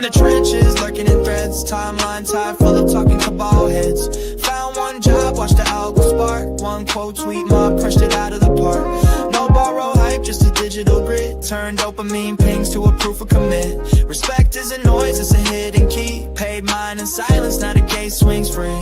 the trenches, lurking in threads. Timeline tied full of talking cabal heads. Found one job, watched the algo spark. One quote tweet mob, crushed it out of the park. No borrow hype, just a digital grid. Turned dopamine pings to a proof of commit. Respect isn't noise, it's a hidden key. Paid mine in silence, now the gate swings free.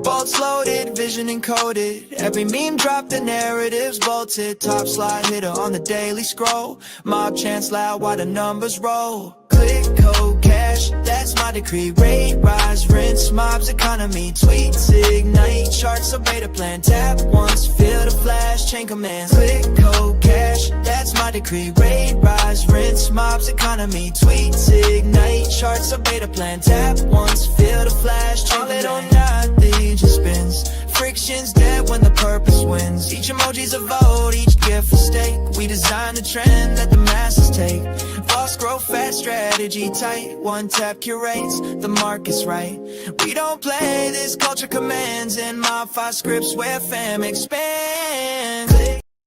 Bolts loaded, vision encoded. Every meme dropped, the narratives bolted. Top slide hitter on the daily scroll. Mob chants loud while the numbers roll. Click, code, cash, that's my decree. Rate, rise, rinse, mob's economy. Tweets, ignite, charts, a beta plan. Tap once, feel the flash, chain commands. Click, code, cash, that's my decree. Rate, rise, rinse, mob's economy. Tweets, ignite, charts, a beta plan. Tap once, feel the flash, chain commands. All it or nothing just spins. Friction's dead when the purpose wins. Each emoji's a vote, each gift a stake. We design the trend that the masses take. Boss grow fast, strategy tight. One tap curates, the market's right. We don't play, this culture commands. In my 5 scripts where fam expands.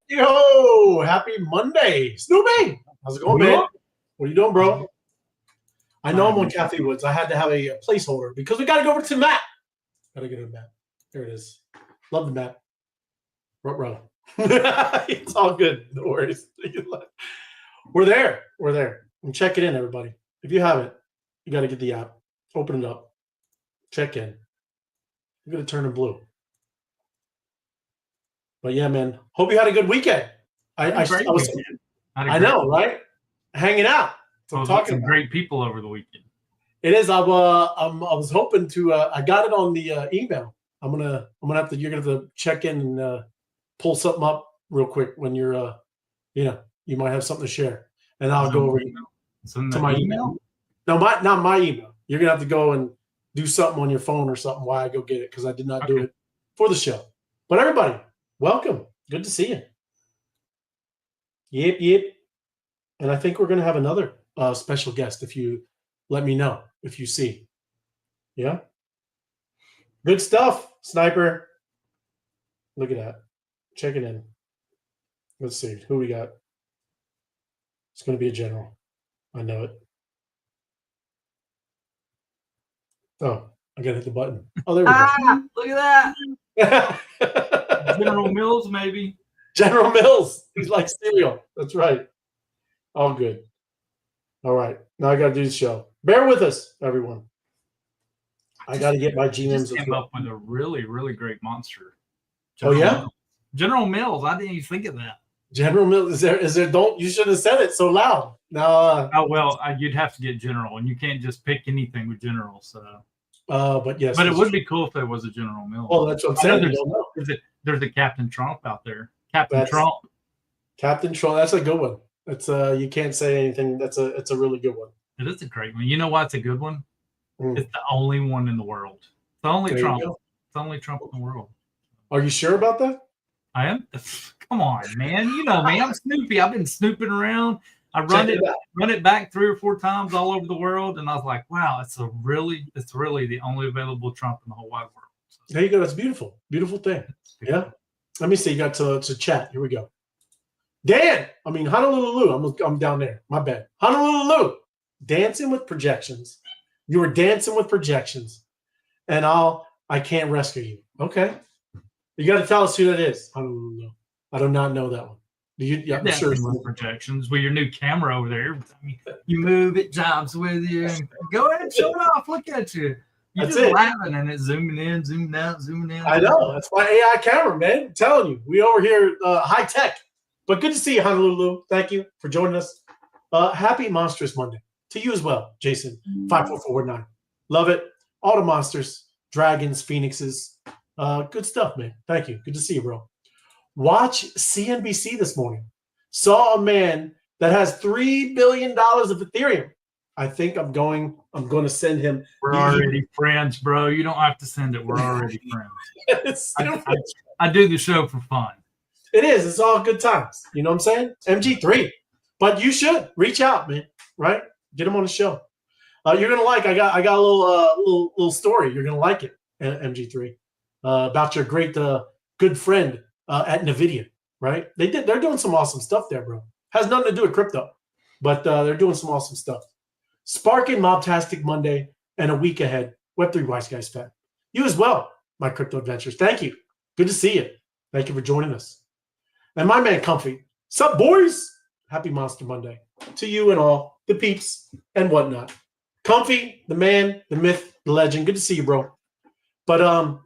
Yo, happy Monday. Snoopy, how's it going, man? What are you doing, bro? I know I'm on Kathy Woods. I had to have a placeholder because we got to go over to Matt. Got to go to Matt. There it is. Love the map. Row. It's all good. No worries. We're there. We're there. And check it in, everybody. If you haven't, you got to get the app. Open it up. Check in. You're going to turn it blue. But yeah, man. Hope you had a good weekend. I know, right? Hanging out. So talking some great people over the weekend. It is. I was hoping to. I got it on the email. I'm gonna have to. You're gonna have to check in and pull something up real quick when you're. You might have something to share, and I'll go over to my email. No, not my email. You're gonna have to go and do something on your phone or something while I go get it because I did not do it for the show. But everybody, welcome. Good to see you. Yep. And I think we're gonna have another special guest if you let me know if you see. Yeah. Good stuff, Sniper. Look at that. Check it in. Let's see. Who we got? It's going to be a general. I know it. Oh, I got to hit the button. Oh, there we go. Look at that. General Mills, maybe. General Mills. He's like cereal. That's right. All good. All right. Now I got to do the show. Bear with us, everyone. I got to get my GMs. Came up with a really, really great monster. General Mills. I didn't even think of that. General Mills. Is there? Don't. You should have said it so loud. No. You'd have to get General, and you can't just pick anything with General. So. But yes. But it would be cool if there was a General Mills. Oh, that's what I'm saying. There's a Captain Trump out there. Captain Trump. That's a good one. It's you can't say anything. It's a really good one. It is a great one. You know why it's a good one? It's the only one in the world. It's the only Trump. It's the only Trump in the world. Are you sure about that? I am. Come on, man. You know me. I'm Snoopy. I've been snooping around. I run it back 3 or 4 times all over the world, and I was like, wow, it's really the only available Trump in the whole wide world. So, there you go. That's beautiful. Beautiful thing. Yeah. Let me see. You got to chat. Here we go. Honolulu. I'm down there. My bad. Honolulu. Dancing with projections. You were dancing with projections, and I can't rescue you. Okay. You got to tell us who that is. Honolulu. I do not know that one. Do you? Yeah, I'm sure. With projections with your new camera over there. You move, it jobs with you. Go ahead, show it off. Look at you. You're just laughing and it's zooming in, zooming out, zooming in. I know. That's my AI camera, man. I'm telling you. We over here high tech. But good to see you, Honolulu. Thank you for joining us. Happy Monstrous Monday to you as well, Jason. 54449. Love it. All the monsters, dragons, phoenixes. Good stuff, man. Thank you. Good to see you, bro. Watch CNBC this morning. Saw a man that has $3 billion of Ethereum. I think I'm going to send him. We're already friends, bro. You don't have to send it. We're already friends. I do the show for fun. It is. It's all good times. You know what I'm saying? MG3. But you should reach out, man. Right? Get him on the show. You're gonna like. I got a little story. You're gonna like it, MG3, about your great good friend at NVIDIA. Right? They're doing some awesome stuff there, bro. Has nothing to do with crypto, but they're doing some awesome stuff. sparking Mobtastic Monday and a week ahead. Web3 Wise Guys fan. You as well, my crypto adventures. Thank you. Good to see you. Thank you for joining us. And my man Comfy. Sup, boys? Happy Monster Monday to you and all the peeps and whatnot. Comfy, the man, the myth, the legend. Good to see you, bro. But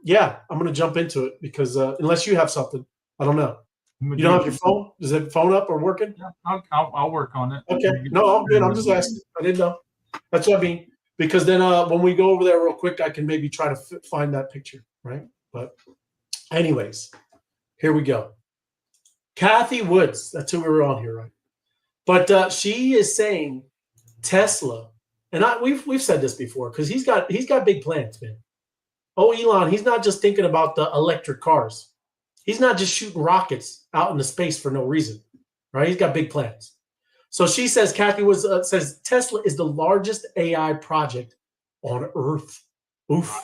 yeah, I'm gonna jump into it because unless you have something, I don't know. You don't have your phone? Is that phone up or working? Yeah, I'll work on it. Okay. No, I'm good. I'm just asking. I didn't know. That's what I mean. Because then when we go over there real quick, I can maybe try to find that picture, right? But anyways, here we go. Kathy Woods. That's who we were on here, right? But she is saying Tesla, and we've said this before because he's got big plans, man. Oh, Elon, he's not just thinking about the electric cars. He's not just shooting rockets out into space for no reason, right? He's got big plans. So she says, Kathy was says Tesla is the largest AI project on Earth. Oof,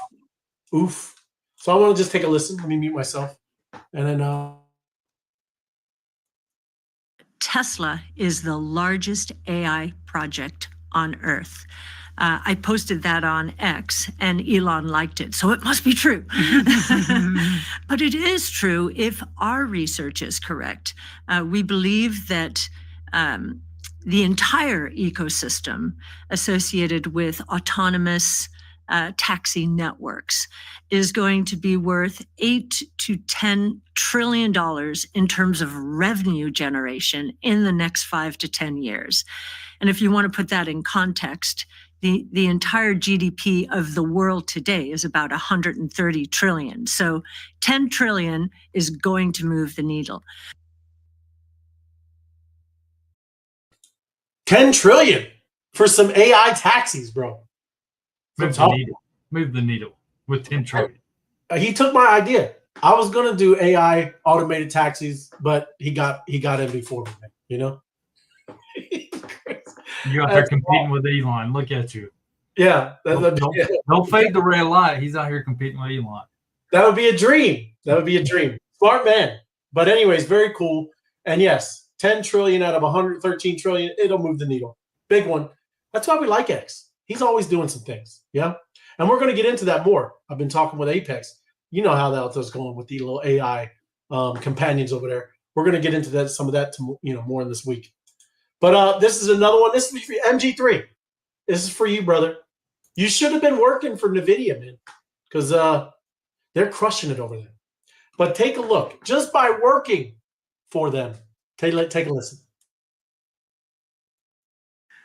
oof. So I want to just take a listen. Let me mute myself, and then. Tesla is the largest AI project on Earth. I posted that on X and Elon liked it, so it must be true. But it is true if our research is correct. We believe that the entire ecosystem associated with autonomous taxi networks is going to be worth $8 to $10 trillion in terms of revenue generation in the next 5 to 10 years. And if you want to put that in context, the entire GDP of the world today is about 130 trillion. So 10 trillion is going to move the needle. 10 trillion for some AI taxis, bro. Move the needle with 10 trillion. He took my idea. I was gonna do AI automated taxis, but he got in before me, you know? You're out there competing with Elon. Look at you. Yeah. Don't fade the red light. He's out here competing with Elon. That would be a dream. Smart man. But anyways, very cool. And yes, 10 trillion out of 113 trillion, it'll move the needle. Big one. That's why we like X. He's always doing some things. Yeah. And we're going to get into that more. I've been talking with Apex. You know how that's going with the little AI companions over there. We're going to get into that, some of that, more in this week. But this is another one. This is for MG3. This is for you, brother. You should have been working for NVIDIA, man, because they're crushing it over there. But take a look. Just by working for them, take a listen.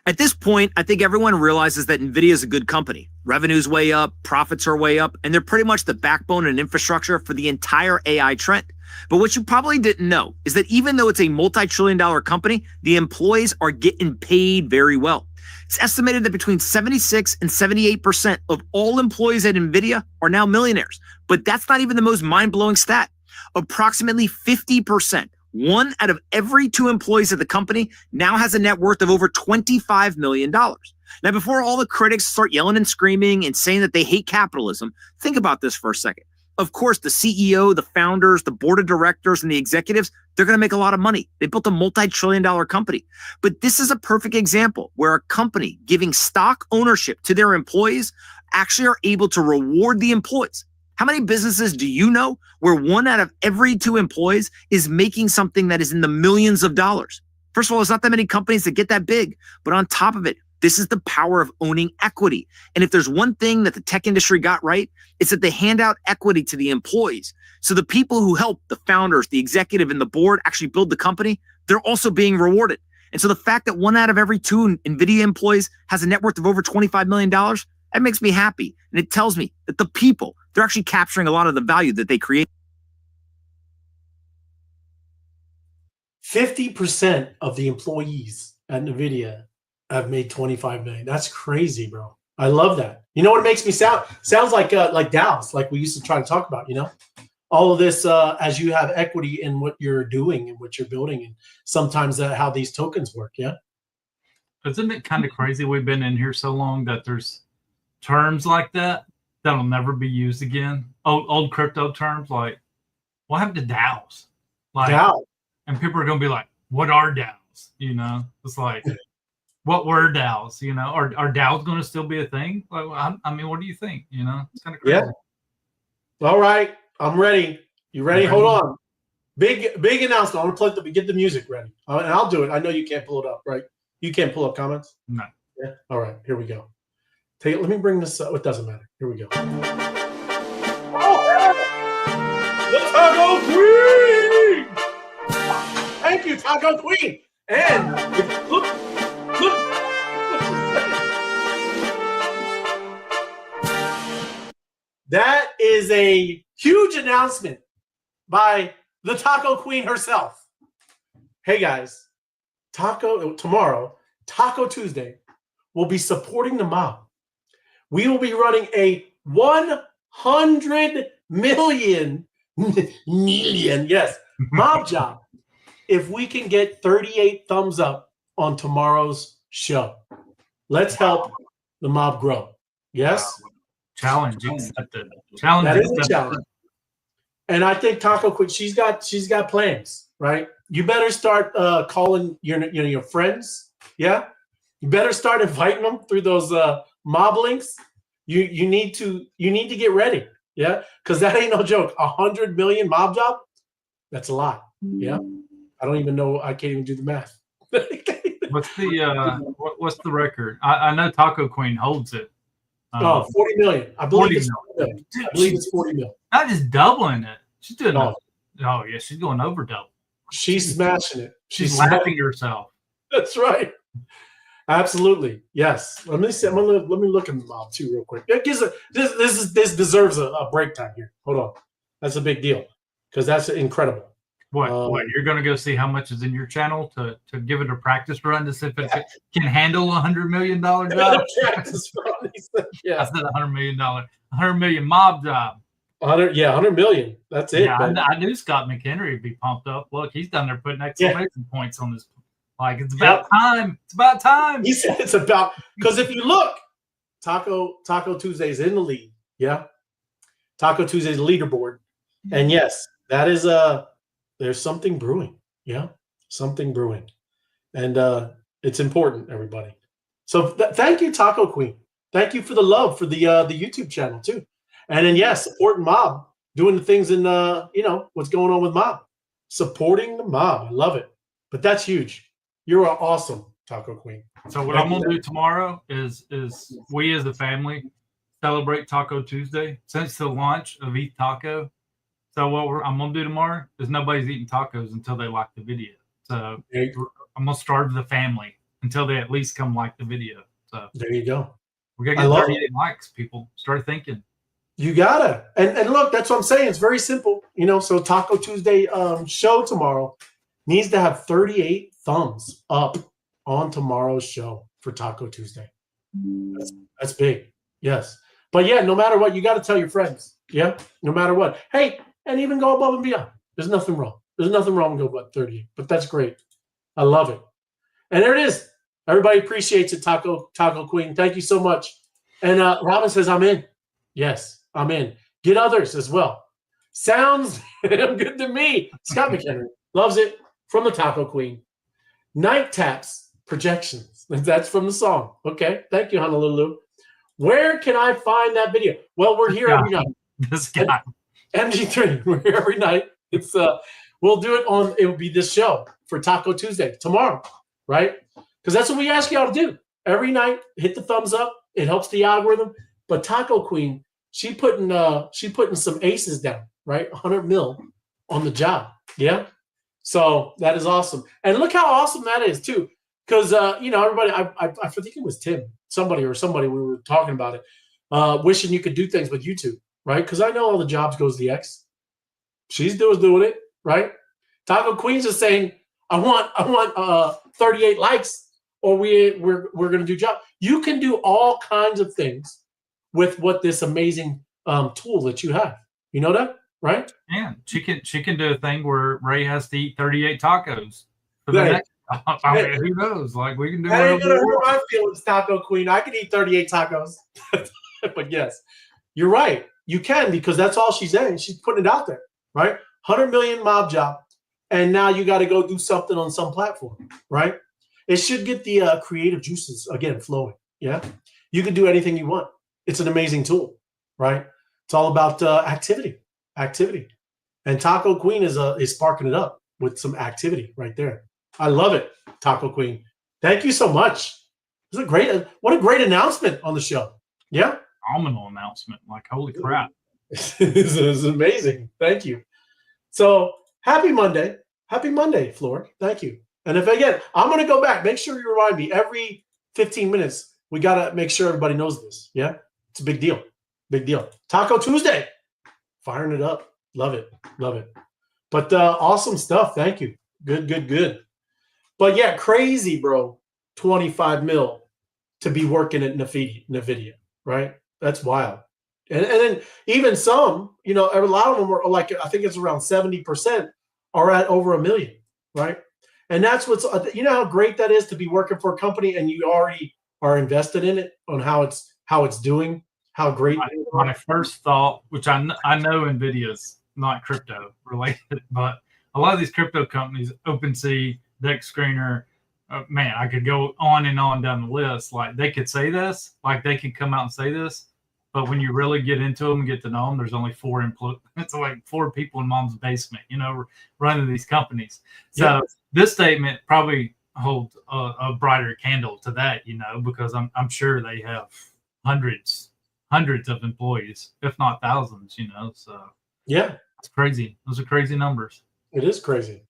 At this point, I think everyone realizes that NVIDIA is a good company. Revenue's way up, profits are way up, and they're pretty much the backbone and infrastructure for the entire AI trend. But what you probably didn't know is that even though it's a multi-trillion-dollar company, the employees are getting paid very well. It's estimated that between 76 and 78% of all employees at NVIDIA are now millionaires. But that's not even the most mind-blowing stat. Approximately 50%, 1 out of every 2 employees at the company now has a net worth of over $25 million. Now, before all the critics start yelling and screaming and saying that they hate capitalism, think about this for a second. Of course, the CEO, the founders, the board of directors, and the executives, they're going to make a lot of money. They built a multi-trillion-dollar company. But this is a perfect example where a company giving stock ownership to their employees actually are able to reward the employees. How many businesses do you know where 1 out of every 2 employees is making something that is in the millions of dollars? First of all, there's not that many companies that get that big. But on top of it, this is the power of owning equity. And if there's one thing that the tech industry got right, it's that they hand out equity to the employees. So the people who help the founders, the executive, and the board actually build the company, they're also being rewarded. And so the fact that 1 out of every 2 NVIDIA employees has a net worth of over $25 million, that makes me happy. And it tells me that the people, they're actually capturing a lot of the value that they create. 50% of the employees at NVIDIA have made 25 million. That's crazy, bro. I love that. You know what it makes me sound? Sounds like Dallas, like we used to try to talk about, all of this as you have equity in what you're doing and what you're building, and sometimes how these tokens work. Yeah. Isn't it kind of crazy we've been in here so long that there's terms like that'll never be used again? Old crypto terms like, what happened to DAOs? Like, DAO. And people are going to be like, what are DAOs? It's like, what were DAOs? You know, are DAOs going to still be a thing? Like, I mean, what do you think? You know, it's kind of crazy. Yeah. All right, I'm ready. You ready? Hold on. Big announcement. I want to get the music ready, and I'll do it. I know you can't pull it up, right? You can't pull up comments. No. Yeah. All right. Here we go. Let me bring this up. It doesn't matter. Here we go. The Taco Queen! Thank you, Taco Queen! And look. That is a huge announcement by the Taco Queen herself. Hey guys, tomorrow, Taco Tuesday, will be supporting the mob. We will be running a 100 million, yes, mob job if we can get 38 thumbs up on tomorrow's show. Let's help the mob grow. Yes? Challenge accepted. Challenge that is accepted. a challenge. And I think Taco Queen, she's got plans, right? You better start calling your friends. Yeah? You better start inviting them through those mob links. You need to get ready. Yeah, because that ain't no joke. 100 million mob job, that's a lot. Yeah, I don't even know. I can't even do the math. What's the record? I know Taco Queen holds it. 40 million. I believe it's 40 million. Dude, I believe it's 40 million. Not just doubling it. She's doing yeah, she's going over double. She's smashing it. She's laughing herself. That's right. Absolutely. Yes. Let me see. Let me look at the mob too real quick. This deserves a break time here. Hold on. That's a big deal because that's incredible. What you're going to go see how much is in your channel to give it a practice run to see if it can handle $100 million job? Practice run. Yeah. I said $100 million mob job. 100 million. That's it. Yeah, I knew Scott McHenry would be pumped up. Look, he's down there putting exclamation points on this. Like, it's about time. It's about time. He said it's about, because if you look, Taco Tuesday's in the lead. Yeah. Taco Tuesday's leaderboard. And yes, that is there's something brewing. Yeah. Something brewing. And it's important, everybody. So thank you, Taco Queen. Thank you for the love for the YouTube channel too. And then yes, supporting mob, doing the things in what's going on with mob. Supporting the mob. I love it. But that's huge. You're awesome, Taco Queen. So what I'm gonna do tomorrow is we as a family celebrate Taco Tuesday since the launch of Eat Taco. So what I'm gonna do tomorrow is nobody's eating tacos until they like the video. So I'm gonna starve the family until they at least come like the video. So there you go. We gotta get 38 likes, people. Start thinking. You gotta. And look, that's what I'm saying. It's very simple. So Taco Tuesday show tomorrow needs to have 38 thumbs up on tomorrow's show for Taco Tuesday. That's big. Yes. But yeah, no matter what, you got to tell your friends. Yeah. No matter what. Hey, and even go above and beyond. There's nothing wrong. There's nothing wrong with go above 38. But that's great. I love it. And there it is. Everybody appreciates it, Taco Queen. Thank you so much. And Robin says, I'm in. Yes, I'm in. Get others as well. Sounds good to me. Scott McHenry loves it from the Taco Queen. Night Taps Projections. That's from the song. Okay. Thank you, Honolulu. Where can I find that video? Well, we're here every night. This guy. MG3. We're here every night. It's we'll do it on, it will be this show for Taco Tuesday tomorrow, right? Because that's what we ask y'all to do. Every night, hit the thumbs up. It helps the algorithm. But Taco Queen, she putting some aces down, right? 100 mil on the job. Yeah. So that is awesome. And look how awesome that is too. Because everybody, I think it was Tim, somebody we were talking about it, wishing you could do things with YouTube, right? Because I know all the jobs goes the X. She's doing it, right? Taco Queen's just saying, I want 38 likes, or we're gonna do job. You can do all kinds of things with what this amazing tool that you have. You know that? Right? Yeah, she can do a thing where Ray has to eat 38 tacos for the next. I mean, who knows? Like, we can do. That ain't gonna hurt my feelings, Taco Queen. I can eat 38 tacos. But yes, you're right. You can, because that's all she's saying. She's putting it out there, right? 100 million mob job, and now you got to go do something on some platform, right? It should get the creative juices again flowing. Yeah, you can do anything you want. It's an amazing tool, right? It's all about activity, and Taco Queen is sparking it up with some activity right there. I love it, Taco Queen. Thank you so much. What a great announcement on the show. Yeah, phenomenal announcement. Like, holy crap. This is amazing. Thank you. So happy Monday, Floor. Thank you. And if again, I'm going to go back. Make sure you remind me every 15 minutes. We got to make sure everybody knows this. Yeah, it's a big deal. Big deal. Taco Tuesday, firing it up. Love it. But awesome stuff. Thank you. Good. But yeah, crazy, bro. 25 mil to be working at NVIDIA, right? That's wild. And then even some, a lot of them are like, I think it's around 70% are at over $1 million, right? And that's what's, how great that is to be working for a company and you already are invested in it on how it's doing, how great. My first thought, which I know NVIDIA's not crypto related, but a lot of these crypto companies, OpenSea, DexScreener, man, I could go on and on down the list. Like they could say this, like they could come out and say this, but when you really get into them and get to know them, there's only 4 employees. It's like 4 people in mom's basement, running these companies. So this statement probably holds a brighter candle to that, because I'm sure they have hundreds of employees, if not thousands, So yeah, it's crazy. Those are crazy numbers. It is crazy.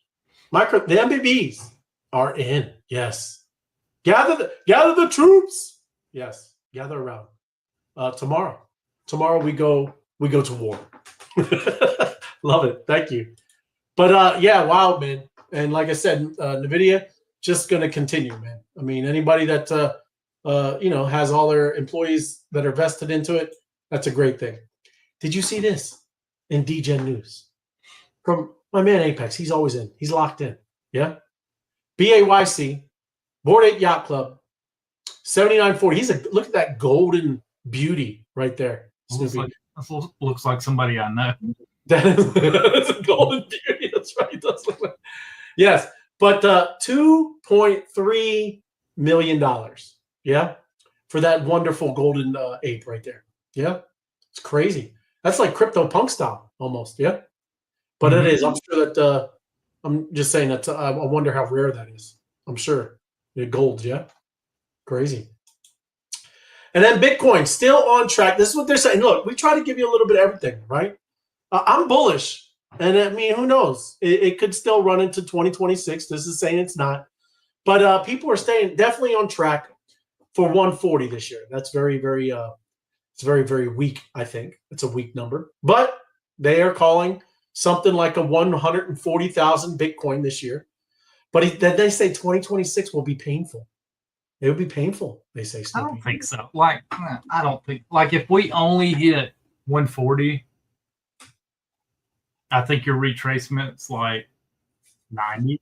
The MBBs are in. Yes. Gather the troops. Yes. Gather around. Tomorrow we go to war. Love it. Thank you. But yeah, wow, man. And like I said, NVIDIA just going to continue, man. I mean, anybody that has all their employees that are vested into it, that's a great thing. Did you see this in DGen News from my man Apex? He's always in. He's locked in. Yeah. BAYC, Board 8 Yacht Club, 7940. Look at that golden beauty right there. Looks like somebody I know. That's a golden beauty. That's right. It does look like. Yes, but $2.3 million. Yeah, for that wonderful golden ape right there. Yeah, it's crazy. That's like CryptoPunk style almost. Yeah, but it is. I'm sure that. I'm just saying that. I wonder how rare that is. I'm sure. Gold. Yeah, crazy. And then Bitcoin still on track. This is what they're saying. Look, we try to give you a little bit of everything, right? I'm bullish. And I mean, who knows? It could still run into 2026. This is saying it's not. But people are staying definitely on track for 140 this year. That's very, very, it's very, very weak, I think. It's a weak number. But they are calling something like a 140,000 Bitcoin this year. But they say 2026 will be painful. It would be painful, they say. I don't think so. I don't think, if we only hit 140, I think your retracement's like 90,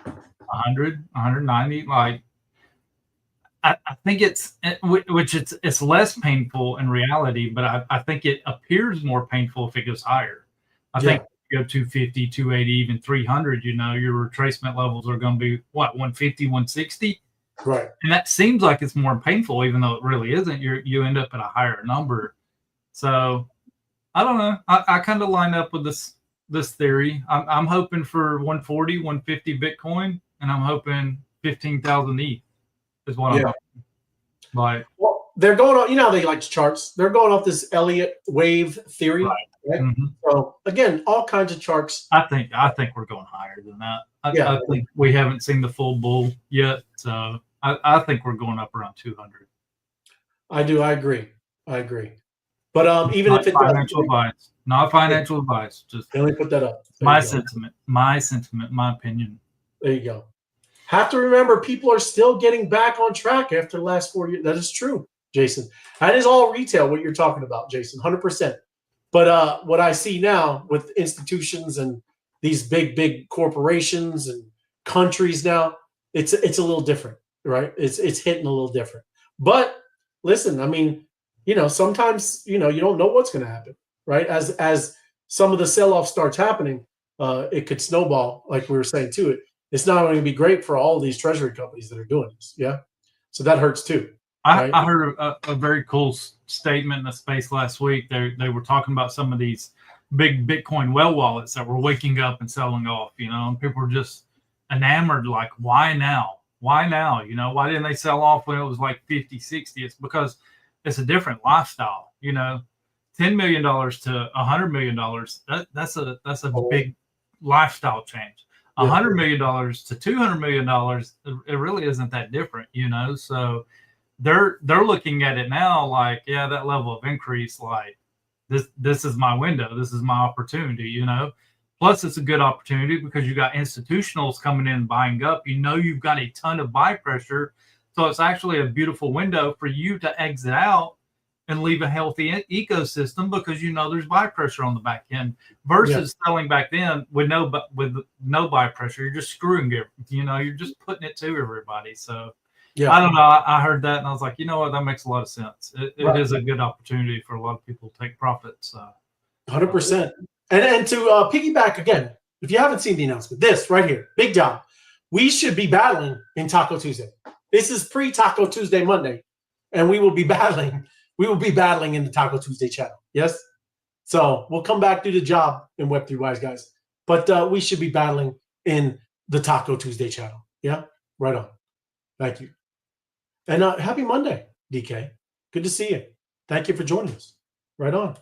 100, 190. I think it's less painful in reality, but I think it appears more painful if it goes higher. I think if you go 250, 280, even 300, your retracement levels are going to be, 150, 160? Right. And that seems like it's more painful, even though it really isn't. You end up at a higher number. So I don't know. I kind of line up with this theory. I'm hoping for 140, 150 Bitcoin, and I'm hoping 15,000 ETH is what I'm hoping. Well, they're going on, they like charts. They're going off this Elliott wave theory. Right? Mm-hmm. So again, all kinds of charts. I think we're going higher than that. I think we haven't seen the full bull yet. So I think we're going up around 200. I do. I agree. But even if it's financial advice, not financial advice, just let me put that up. My sentiment, my opinion. There you go. Have to remember, people are still getting back on track after the last 4 years. That is true, Jason. That is all retail, what you're talking about, Jason, 100%. But what I see now with institutions and these big corporations and countries now, it's a little different, right? It's hitting a little different. But listen, I mean, sometimes you don't know what's going to happen, right? As some of the sell-off starts happening, it could snowball, like we were saying too. it's not going to be great for all of these treasury companies that are doing this. Yeah. So that hurts too. Right? I heard a very cool statement in the space last week. They were talking about some of these big Bitcoin well wallets that were waking up and selling off, and people were just enamored, like, why now? Why now? Why didn't they sell off when it was like 50, 60? It's because it's a different lifestyle, $10 million to $100 million. That's a big lifestyle change. $100 million to $200 million, it really isn't that different, so they're looking at it now like, yeah, that level of increase, like this is my window, this is my opportunity, Plus, it's a good opportunity because you got institutionals coming in buying up. You've got a ton of buy pressure, so it's actually a beautiful window for you to exit out and leave a healthy ecosystem because there's buy pressure on the back end versus selling back then with no buy pressure. You're just screwing it. You're just putting it to everybody. So I don't know. I heard that and I was like, what? That makes a lot of sense. It is a good opportunity for a lot of people to take profits. 100%. And to piggyback again, if you haven't seen the announcement, this right here, big job. We should be battling in Taco Tuesday. This is pre-Taco Tuesday Monday, and we will be battling. We will be battling in the Taco Tuesday channel. Yes. So we'll come back, do the job in Web3 Wise Guys, but we should be battling in the Taco Tuesday channel. Yeah. Right on. Thank you. And happy Monday, DK. Good to see you. Thank you for joining us. Right on.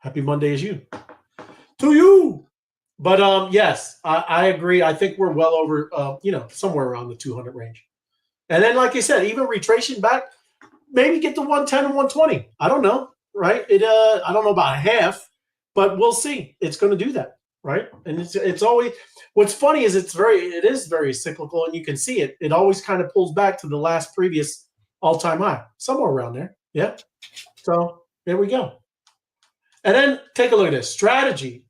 Happy Monday as you. To you. But yes, I agree. I think we're well over, somewhere around the 200 range. And then, like I said, even retracing back, maybe get to 110 and 120. I don't know, right? I don't know about half, but we'll see. It's going to do that, right? And it's always, what's funny is it is very cyclical, and you can see it. It always kind of pulls back to the last previous all-time high, somewhere around there. Yeah. So there we go. And then take a look at this strategy.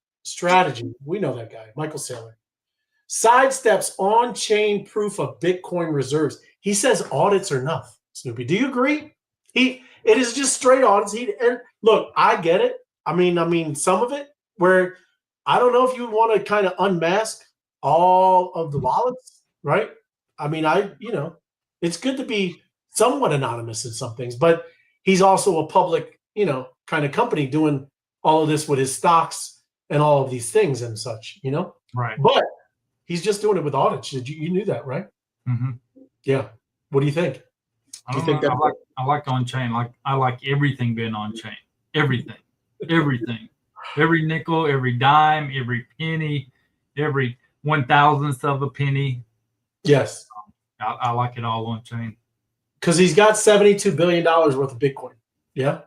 We know that guy, Michael Saylor. Sidesteps on-chain proof of Bitcoin reserves. He says audits are enough. Snoopy, do you agree? It is just straight audits. And look, I get it. I mean, some of it where I don't know if you want to kind of unmask all of the wallets, right? It's good to be somewhat anonymous in some things, but he's also a public, kind of company doing all of this with his stocks and all of these things and such, Right. But he's just doing it with audits. You knew that, right? Mm-hmm. Yeah. What do you think? I like on-chain. I like everything being on-chain. Everything. Every nickel, every dime, every penny, every 1,000th of a penny. Yes. I like it all on-chain. Because he's got $72 billion worth of Bitcoin. Yeah.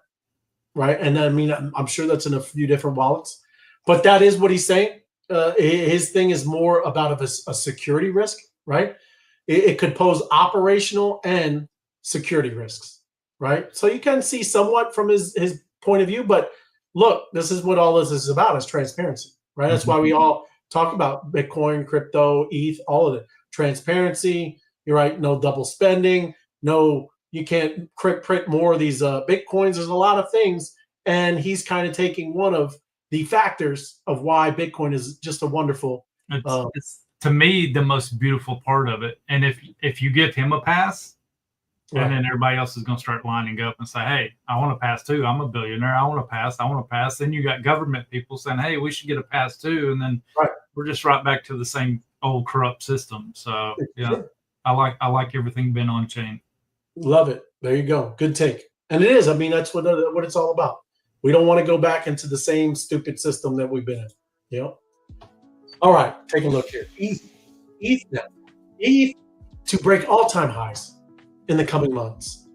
Right. And I'm sure that's in a few different wallets. But that is what he's saying. His thing is more about a security risk, right? It could pose operational and security risks, right? So you can see somewhat from his point of view, but look, this is what all this is about, is transparency, right? That's why we all talk about Bitcoin, crypto, ETH, all of it. Transparency, you're right, no double spending, no, you can't print more of these Bitcoins. There's a lot of things, and he's kind of taking one of the factors of why Bitcoin is just a wonderful. It's to me the most beautiful part of it. And if you give him a pass, right, and then everybody else is going to start lining up and say, "Hey, I want to pass too. I'm a billionaire. I want to pass. I want to pass." Then you got government people saying, "Hey, we should get a pass too," and then we're just right back to the same old corrupt system. So yeah, I like everything being on chain. Love it. There you go. Good take. And it is. That's what it's all about. We don't want to go back into the same stupid system that we've been in. All right, take a look here. ETH now. ETH to break all-time highs in the coming months.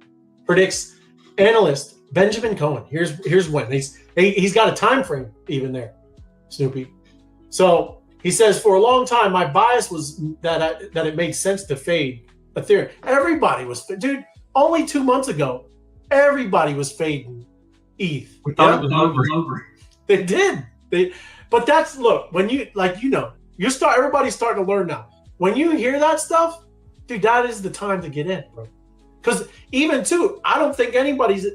Predicts analyst Benjamin Cowen. Here's when. He's got a time frame even there, Snoopy. So he says, for a long time, my bias was that it made sense to fade Ethereum. Everybody was, dude, only 2 months ago, everybody was fading ETH. We thought it was over. They did. But that's, look, when everybody's starting to learn now. When you hear that stuff, dude, that is the time to get in, bro. Because even too, I don't think anybody's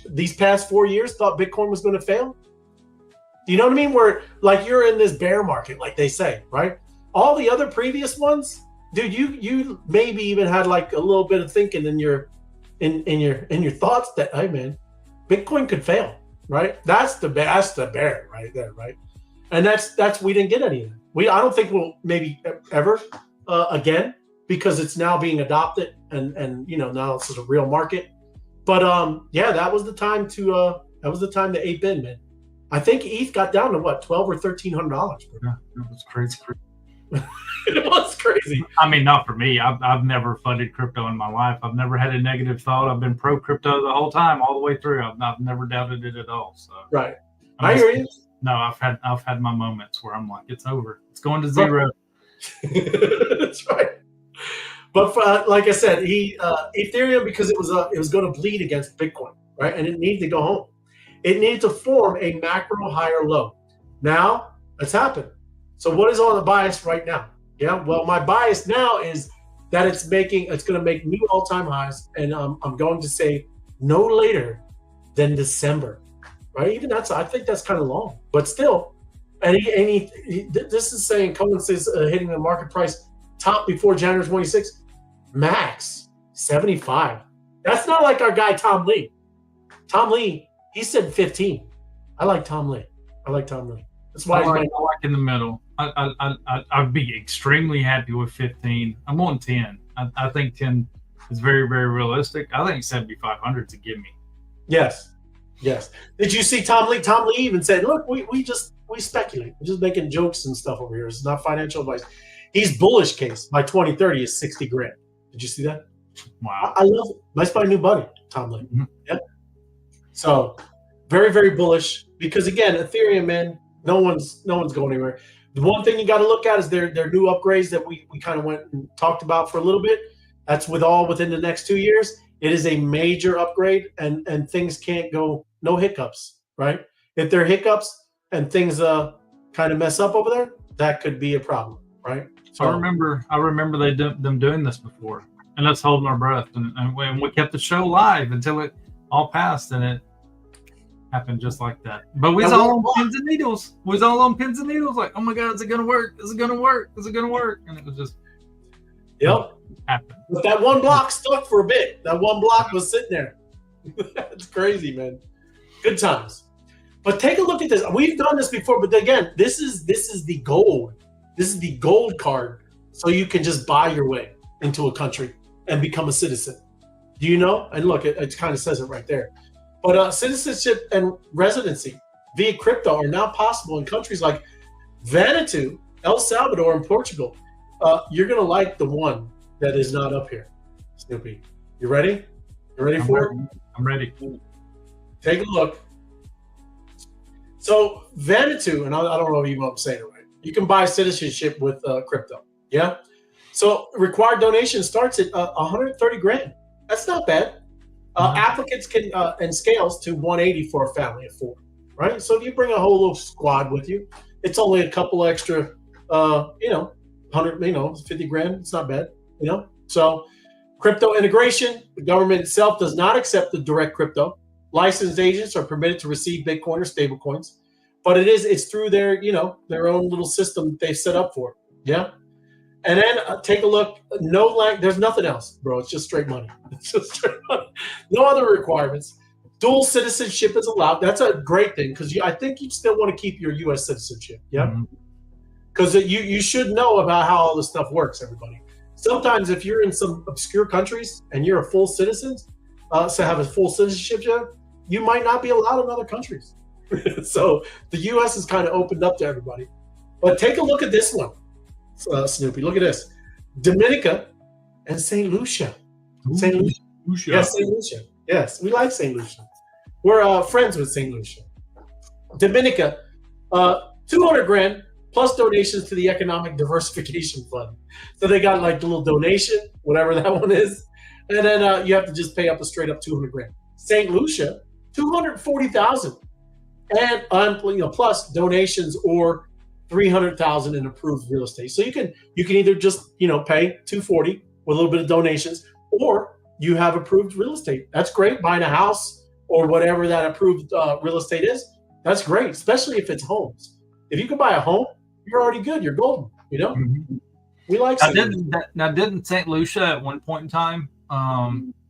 these past 4 years thought Bitcoin was going to fail. Do you know what I mean? Where like you're in this bear market, like they say, right? all the other previous ones, dude, you maybe even had like a little bit of thinking in your thoughts that, hey man, Bitcoin could fail, right? That's the bear right there, right? And that's we didn't get any of it. I don't think we'll maybe ever again, because it's now being adopted and now it's a real market. But yeah, that was the time to ape in, man. I think ETH got down to what, $1,200 or $1,300. Yeah, it was crazy. It was crazy. I mean, not for me. I've never funded crypto in my life. I've never had a negative thought. I've been pro crypto the whole time, all the way through. I've never doubted it at all. So right, I hear you. No, I've had my moments where I'm like, it's over. It's going to zero. That's right. But like I said, Ethereum, because it was going to bleed against Bitcoin, right? And it needed to go home. It needed to form a macro higher low. Now it's happened. So what is on the bias right now? Yeah, well, my bias now is that it's going to make new all-time highs, and I'm going to say no later than December, right? Even I think that's kind of long, but still. And this is saying, Cowen says hitting the market price top before January 26th, max 75. That's not like our guy Tom Lee. Tom Lee, he said 15. I like Tom Lee. That's why I like in the middle. I'd be extremely happy with 15. I'm on 10. I think 10 is very, very realistic. I think 7,500 is a gimme. Yes. Did you see Tom Lee? Tom Lee even said, "Look, we speculate. We're just making jokes and stuff over here. It's not financial advice." He's bullish case by 2030 is 60 grand. Did you see that? Wow. I love it. That's my new buddy, Tom Lee. Mm-hmm. Yeah. So very, very bullish because again, Ethereum, man, no one's going anywhere. The one thing you got to look at is their new upgrades that we kind of went and talked about for a little bit. That's within the next 2 years. It is a major upgrade and things can't go, no hiccups, right? If there are hiccups and things kind of mess up over there, that could be a problem, right? So I remember them doing this before, and us holding our breath, and we kept the show live until it all passed, and it happened just like that. But we was all on pins and needles. Like, oh my God, is it gonna work? Is it gonna work? And it was just happened. But that one block stuck for a bit. That one block was sitting there. It's crazy, man. Good times. But take a look at this. We've done this before, but again, this is the gold. This is the gold card, so you can just buy your way into a country and become a citizen. Do you know? And look, it kind of says it right there. But citizenship and residency via crypto are now possible in countries like Vanuatu, El Salvador, and Portugal. You're going to like the one that is not up here, Snoopy. You ready? You ready for it? I'm ready. Take a look. So Vanuatu, and I don't know if I'm saying it right. You can buy citizenship with crypto. Yeah. So required donation starts at 130 grand. That's not bad. Applicants can and scales to 180 for a family of 4. Right. So if you bring a whole little squad with you, it's only a couple extra, 100, 50 grand. It's not bad. So crypto integration. The government itself does not accept the direct crypto. Licensed agents are permitted to receive Bitcoin or stable coins. But it's through their own little system they've set up for it. Yeah. And then take a look. There's nothing else, bro. It's just straight money. It's just straight money. No other requirements. Dual citizenship is allowed. That's a great thing because I think you still want to keep your U.S. citizenship. Yeah. Because you should know about how all this stuff works, everybody. Sometimes if you're in some obscure countries and you're a full citizen, so have a full citizenship, you might not be allowed in other countries. So the U.S. is kind of opened up to everybody. But take a look at this one, Snoopy. Look at this. Dominica and St. Lucia. St. Lucia. Yes, St. Lucia. Yes, we like St. Lucia. We're friends with St. Lucia. Dominica, 200 grand plus donations to the Economic Diversification Fund. So they got like the little donation, whatever that one is. And then you have to just pay up a straight up 200 grand. St. Lucia, 240,000. And plus donations or 300,000 in approved real estate. So you can either just pay 240 with a little bit of donations, or you have approved real estate. That's great. Buying a house or whatever that approved real estate is, that's great, especially if it's homes. If you can buy a home, you're already good. You're golden. You know, Mhm. we like. Didn't St. Lucia at one point in time?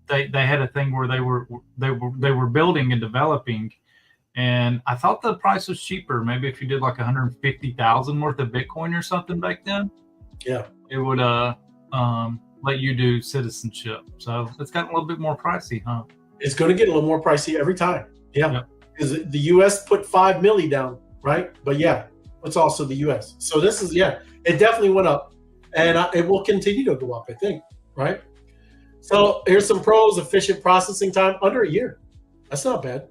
They had a thing where they were building and developing, and I thought the price was cheaper. Maybe if you did like 150,000 worth of Bitcoin or something back then, yeah, it would let you do citizenship. So it's gotten a little bit more pricey, huh? It's going to get a little more pricey every time. Yeah, because the U.S. put 5 milli down, right? But yeah, it's also the U.S. So this is it definitely went up, and it will continue to go up, I think, right? So here's some pros: efficient processing time, under a year. That's not bad.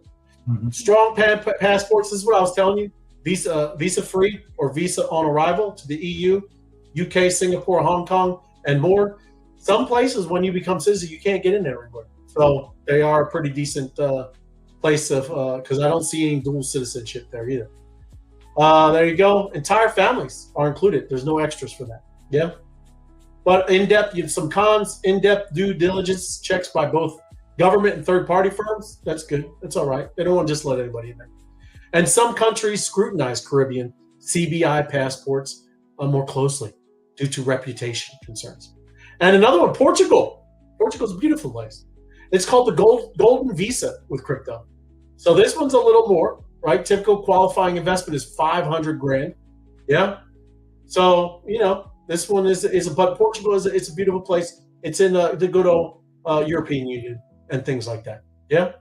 Mm-hmm. Strong passports. This is what I was telling you. Visa free or visa on arrival to the EU, UK, Singapore, Hong Kong, and more. Some places, when you become citizen, you can't get in there anymore. So they are a pretty decent place of because I don't see any dual citizenship there either. There you go. Entire families are included. There's no extras for that. Yeah. But in-depth, you have some cons. In-depth due diligence checks by both government and third-party firms. That's good. That's all right. They don't want to just let anybody in there. And some countries scrutinize Caribbean CBI passports more closely due to reputation concerns. And another one, Portugal. Portugal's a beautiful place. It's called the golden visa with crypto. So this one's a little more, right? Typical qualifying investment is 500 grand. Yeah. So, this one but Portugal it's a beautiful place. It's in the good old European Union and things like that. Yeah.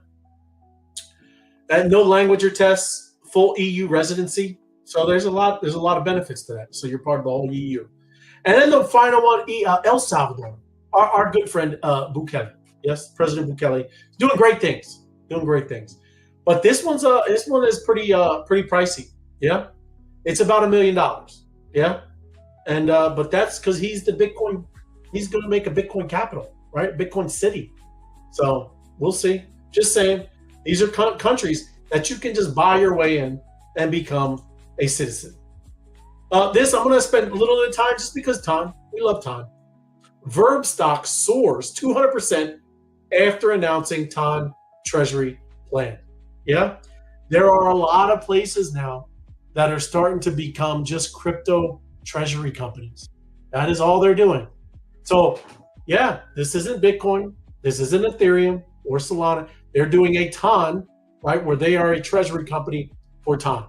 And no language or tests, full EU residency. So there's a lot of benefits to that. So you're part of the whole EU. And then the final one, El Salvador, our good friend Bukele. Yes, President Bukele is doing great things. But this one is pretty pricey. Yeah, it's about $1 million. Yeah, and but that's because he's the Bitcoin. He's going to make a Bitcoin capital, right? Bitcoin city. So we'll see. Just saying, these are countries that you can just buy your way in and become a citizen. I'm going to spend a little bit of time just because time. We love time. Verb stock soars 200% after announcing TON Treasury plan. Yeah, there are a lot of places now that are starting to become just crypto treasury companies. That is all they're doing. So yeah, this isn't Bitcoin. This isn't Ethereum or Solana. They're doing a TON, right, where they are a treasury company for TON,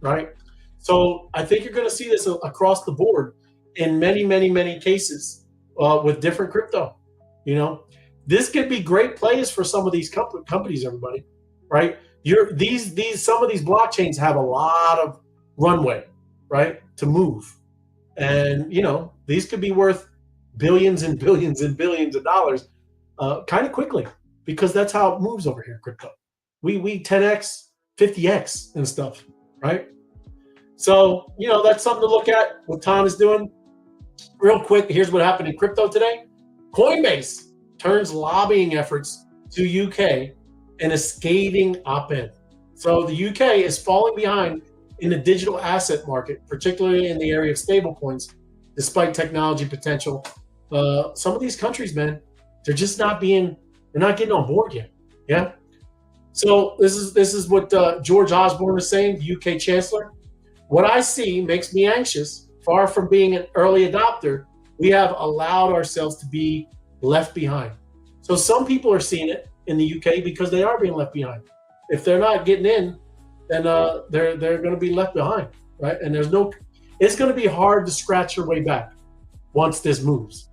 right? So I think you're going to see this across the board in many, many, many cases with different crypto. This could be great plays for some of these companies, everybody, right? Some of these blockchains have a lot of runway, right, to move, and these could be worth billions and billions and billions of dollars kind of quickly because that's how it moves over here in crypto. We 10x, 50x and stuff, right? So, that's something to look at what Tom is doing. Real quick, here's what happened in crypto today. Coinbase turns lobbying efforts to UK in a scathing op-ed. So the UK is falling behind in the digital asset market, particularly in the area of stablecoins, despite technology potential. Some of these countries, man, they're not getting on board yet. Yeah. So this is what George Osborne is saying, the UK Chancellor. What I see makes me anxious. Far from being an early adopter, we have allowed ourselves to be left behind. So some people are seeing it in the UK because they are being left behind. If they're not getting in, then they're going to be left behind, right? And it's going to be hard to scratch your way back once this moves.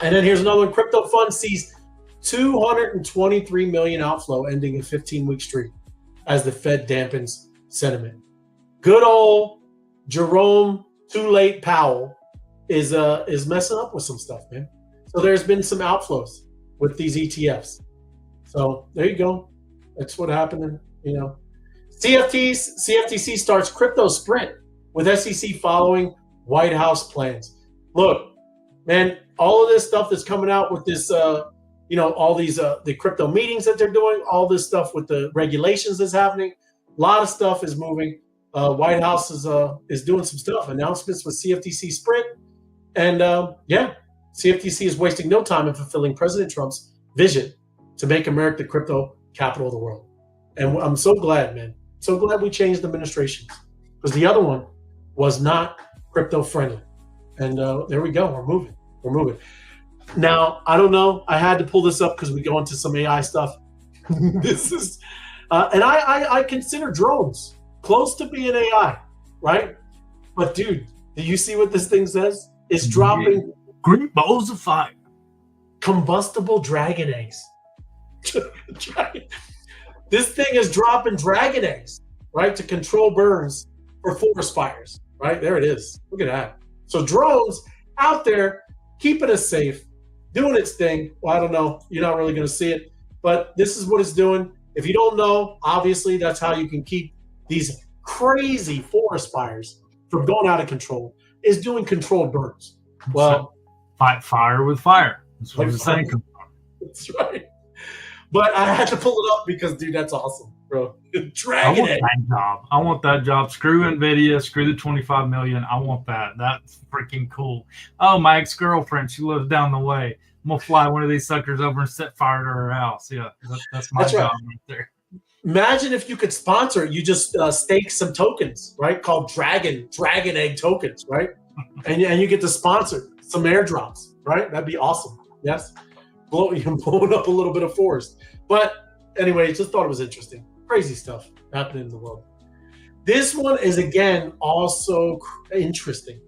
And then here's another one. Crypto fund sees 223 million outflow, ending a 15-week streak as the Fed dampens sentiment. Good old Jerome Too Late Powell is messing up with some stuff, man. So there's been some outflows with these ETFs. So there you go. That's what happened. CFTC starts crypto sprint with SEC following White House plans. Look, man, all of this stuff that's coming out with this, all these the crypto meetings that they're doing, all this stuff with the regulations that's happening, a lot of stuff is moving. White House is doing some stuff, announcements with CFTC Sprint. And CFTC is wasting no time in fulfilling President Trump's vision to make America the crypto capital of the world. And I'm so glad, man. So glad we changed administrations because the other one was not crypto friendly. And there we go. We're moving. Now, I don't know. I had to pull this up because we go into some AI stuff. This is, and I consider drones close to being AI, right? But dude, do you see what this thing says? It's dropping green balls of fire, combustible dragon eggs. This thing is dropping dragon eggs, right, to control burns for forest fires, right? There it is. Look at that. So drones out there keeping us safe, doing its thing. Well, I don't know. You're not really going to see it, but this is what it's doing. If you don't know, obviously that's how you can keep these crazy forest fires from going out of control, is doing controlled burns. Well, fight fire with fire. That's what it's saying. That's right. But I had to pull it up because, dude, that's awesome, bro. Dragon egg. I want that job. Screw NVIDIA. Screw the 25 million. I want that. That's freaking cool. Oh, my ex-girlfriend. She lives down the way. I'm going to fly one of these suckers over and set fire to her house. Yeah, that's my job right there. Imagine if you could sponsor, you just stake some tokens, right? Called dragon egg tokens, right? and you get to sponsor some airdrops, right? That'd be awesome. Yes. Blowing up a little bit of forest. But anyway, just thought it was interesting. Crazy stuff happening in the world. This one is, again, also interesting.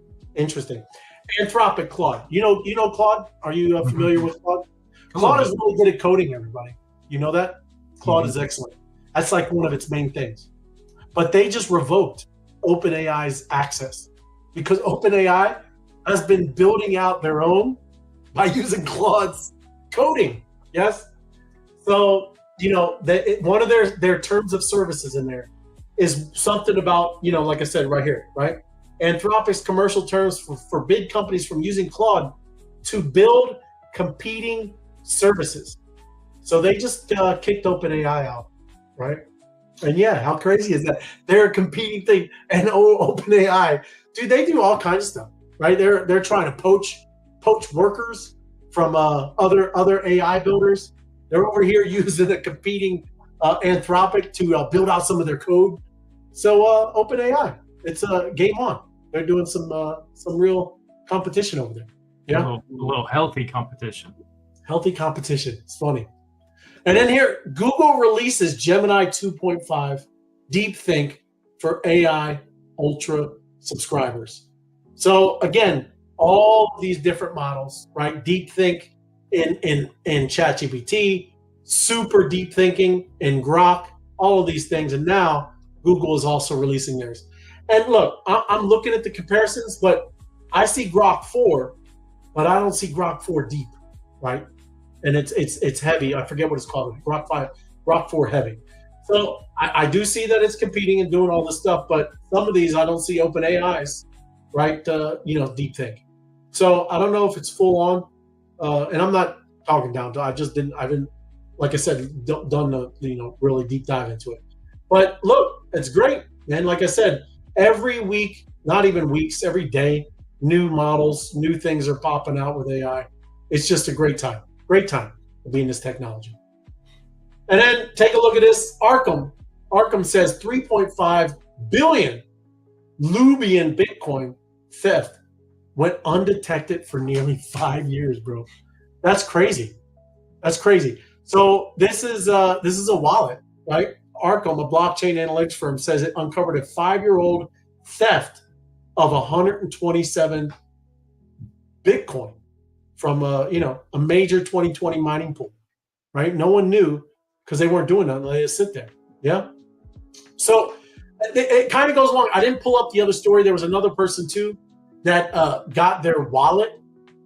Anthropic Claude. You know Claude? Are you familiar with Claude? Claude is really good at coding, everybody. You know that? Claude is excellent. That's like one of its main things. But they just revoked OpenAI's access because OpenAI has been building out their own by using Claude's coding. Yes. So, one of their terms of services in there is something about, like I said right here, right? Anthropic's commercial terms forbid companies from using Claude to build competing services. So they just kicked OpenAI out, right? And yeah, how crazy is that? They're a competing thing, and OpenAI, dude, they do all kinds of stuff, right? They're trying to poach workers from other AI builders. They're over here using a competing Anthropic to build out some of their code. So OpenAI, it's a game on. They're doing some real competition over there. Yeah, a little healthy competition. Healthy competition. It's funny. And then here, Google releases Gemini 2.5 DeepThink for AI Ultra subscribers. So again, all these different models, right? DeepThink in ChatGPT, super deep thinking in Grok, all of these things. And now Google is also releasing theirs. And look, I'm looking at the comparisons, but I see Grok 4, but I don't see Grok 4 deep, right? And it's heavy. I forget what it's called. Grok 4 heavy. So I do see that it's competing and doing all this stuff, but some of these I don't see OpenAI's, right? Deep think. So I don't know if it's full on, and I'm not talking down to. I haven't, like I said, done the really deep dive into it. But look, it's great, and like I said, every week, not even weeks, every day, new models, new things are popping out with AI. It's just a great time. Great time to be in this technology. And then take a look at this. Arkham says 3.5 billion Lubian Bitcoin theft went undetected for nearly 5 years, bro. That's crazy. That's crazy. So this is a wallet, right? Arkham, a blockchain analytics firm, says it uncovered a 5-year-old theft of 127 Bitcoin from a major 2020 mining pool, right? No one knew because they weren't doing nothing. They just sit there. Yeah. So it kind of goes along. I didn't pull up the other story. There was another person too that got their wallet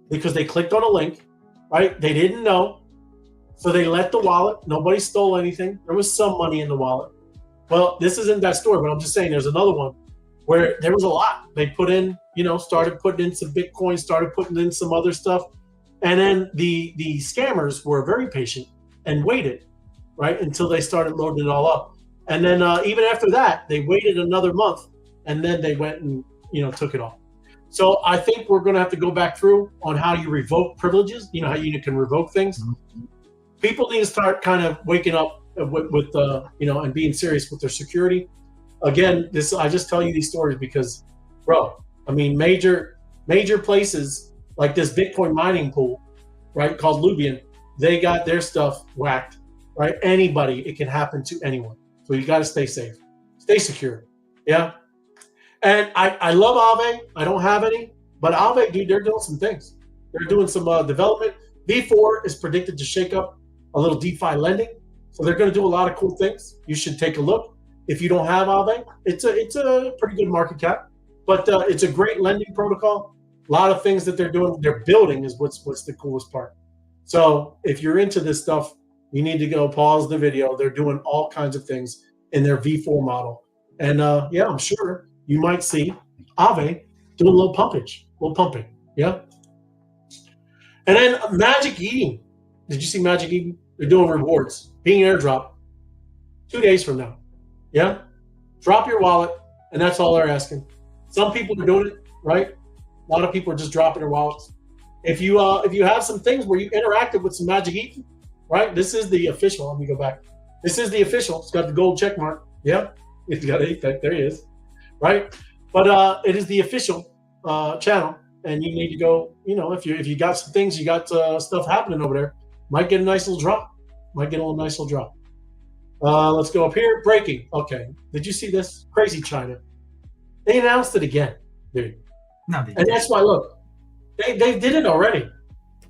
because they clicked on a link, right? They didn't know. So they let the wallet. Nobody stole anything. There was some money in the wallet. Well, this isn't that story, but I'm just saying there's another one where there was a lot. They put in, started putting in some Bitcoin, started putting in some other stuff. And then the scammers were very patient and waited, right, until they started loading it all up. And then even after that, they waited another month, and then they went and took it off. So I think we're going to have to go back through on how you revoke privileges. How you can revoke things. Mm-hmm. People need to start kind of waking up with and being serious with their security. Again, I just tell you these stories because, bro, I mean, major places like this Bitcoin mining pool, right, called Lubian, they got their stuff whacked, right? Anybody, it can happen to anyone. So you got to stay safe, stay secure. Yeah. And I love Aave. I don't have any, but Aave, dude, they're doing some things. They're doing some development. V4 is predicted to shake up a little DeFi lending. So they're going to do a lot of cool things. You should take a look. If you don't have Aave, it's a pretty good market cap, but it's a great lending protocol. A lot of things that they're doing, they're building is what's the coolest part. So if you're into this stuff, you need to go pause the video. They're doing all kinds of things in their V4 model. And yeah, I'm sure you might see Aave do a little pumping. Yeah. And then Magic Eden. Did you see Magic Eden? They're doing rewards, being airdrop 2 days from now. Yeah. Drop your wallet, and that's all they're asking. Some people are doing it, right? A lot of people are just dropping their wallets. If you have some things where you interacted with some Magic Eden, right? This is the official. Let me go back. This is the official. It's got the gold check mark. Yeah. It's got a, there he is. Right. But it is the official channel. And you need to go, if you got some things, you got stuff happening over there, might get a nice little drop. Let's go up here. Breaking. Okay. Did you see this? Crazy China. They announced it again, dude. No, and that's why, look, they did it already.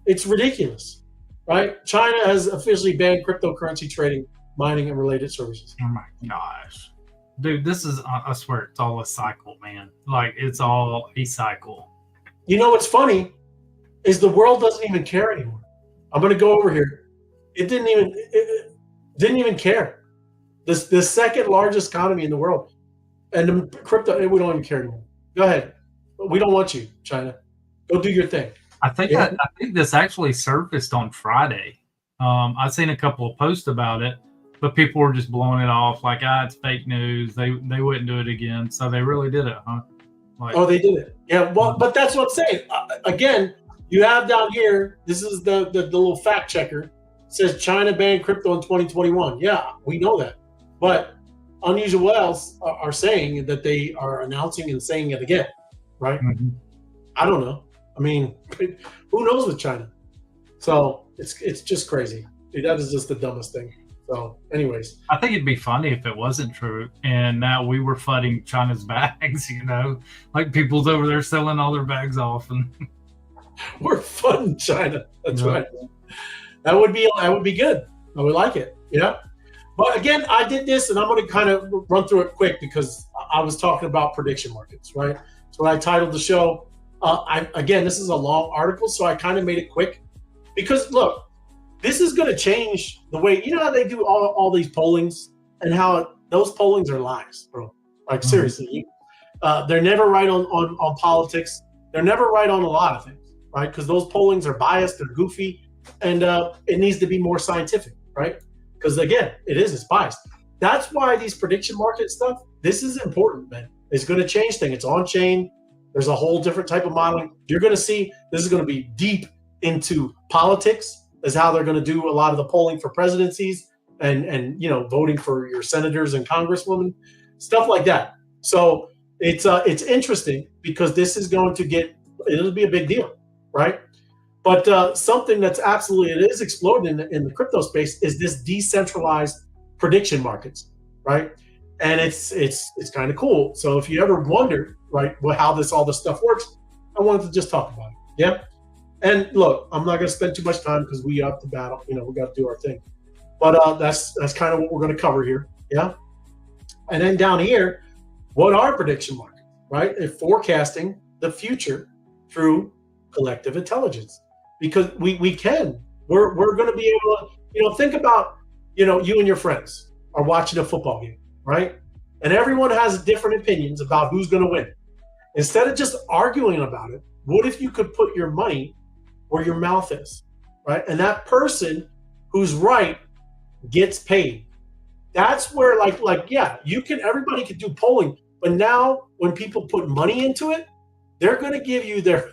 It's ridiculous, right? China has officially banned cryptocurrency trading, mining, and related services. Oh my gosh. Dude, this is, I swear, it's all a cycle, man. Like, it's all a cycle. You know what's funny is the world doesn't even care anymore. I'm going to go over here. It didn't even care. The second largest economy in the world, and the crypto, we don't even care anymore. Go ahead. We don't want you, China. Go do your thing. I think this actually surfaced on Friday. I've seen a couple of posts about it, but people were just blowing it off like, it's fake news. They wouldn't do it again. So they really did it, huh? Like, oh, they did it. Yeah, well, but that's what I'm saying. Again, you have down here, this is the little fact checker. It says China banned crypto in 2021. Yeah, we know that. But Unusual Whales are saying that they are announcing and saying it again, right? Mm-hmm. I don't know. I mean, who knows with China? So it's just crazy. That is just the dumbest thing. So anyways. I think it'd be funny if it wasn't true and now we were flooding China's bags, like people's over there selling all their bags off. And we're funding China. That's right. That would be good. I would like it. Yeah. But again, I did this and I'm going to kind of run through it quick because I was talking about prediction markets, right? So I titled the show. Again, this is a long article, so I kind of made it quick because look, this is going to change the way, how they do all these pollings and how those pollings are lies, bro. Like seriously, they're never right on politics. They're never right on a lot of things, right? Because those pollings are biased, they're goofy, and it needs to be more scientific, right? Because again, it's biased. That's why these prediction market stuff, this is important, man. It's going to change things. It's on chain. There's a whole different type of modeling. You're going to see this is going to be deep into politics. Is how they're going to do a lot of the polling for presidencies and voting for your senators and congresswomen, stuff like that. So it's interesting because this is going to it'll be a big deal, right? But something that's it is exploding in the crypto space is this decentralized prediction markets, right? And it's kind of cool. So if you ever wondered, right, how all this stuff works, I wanted to just talk about it. Yeah. And look, I'm not going to spend too much time because we up to battle. We got to do our thing. But that's kind of what we're going to cover here. Yeah. And then down here, what are prediction markets, right? And forecasting the future through collective intelligence. Because we're going to be able to, think about, you and your friends are watching a football game, right? And everyone has different opinions about who's going to win. Instead of just arguing about it, what if you could put your money where your mouth is, right? And that person who's right gets paid. That's where everybody can do polling, but now when people put money into it, they're going to give you their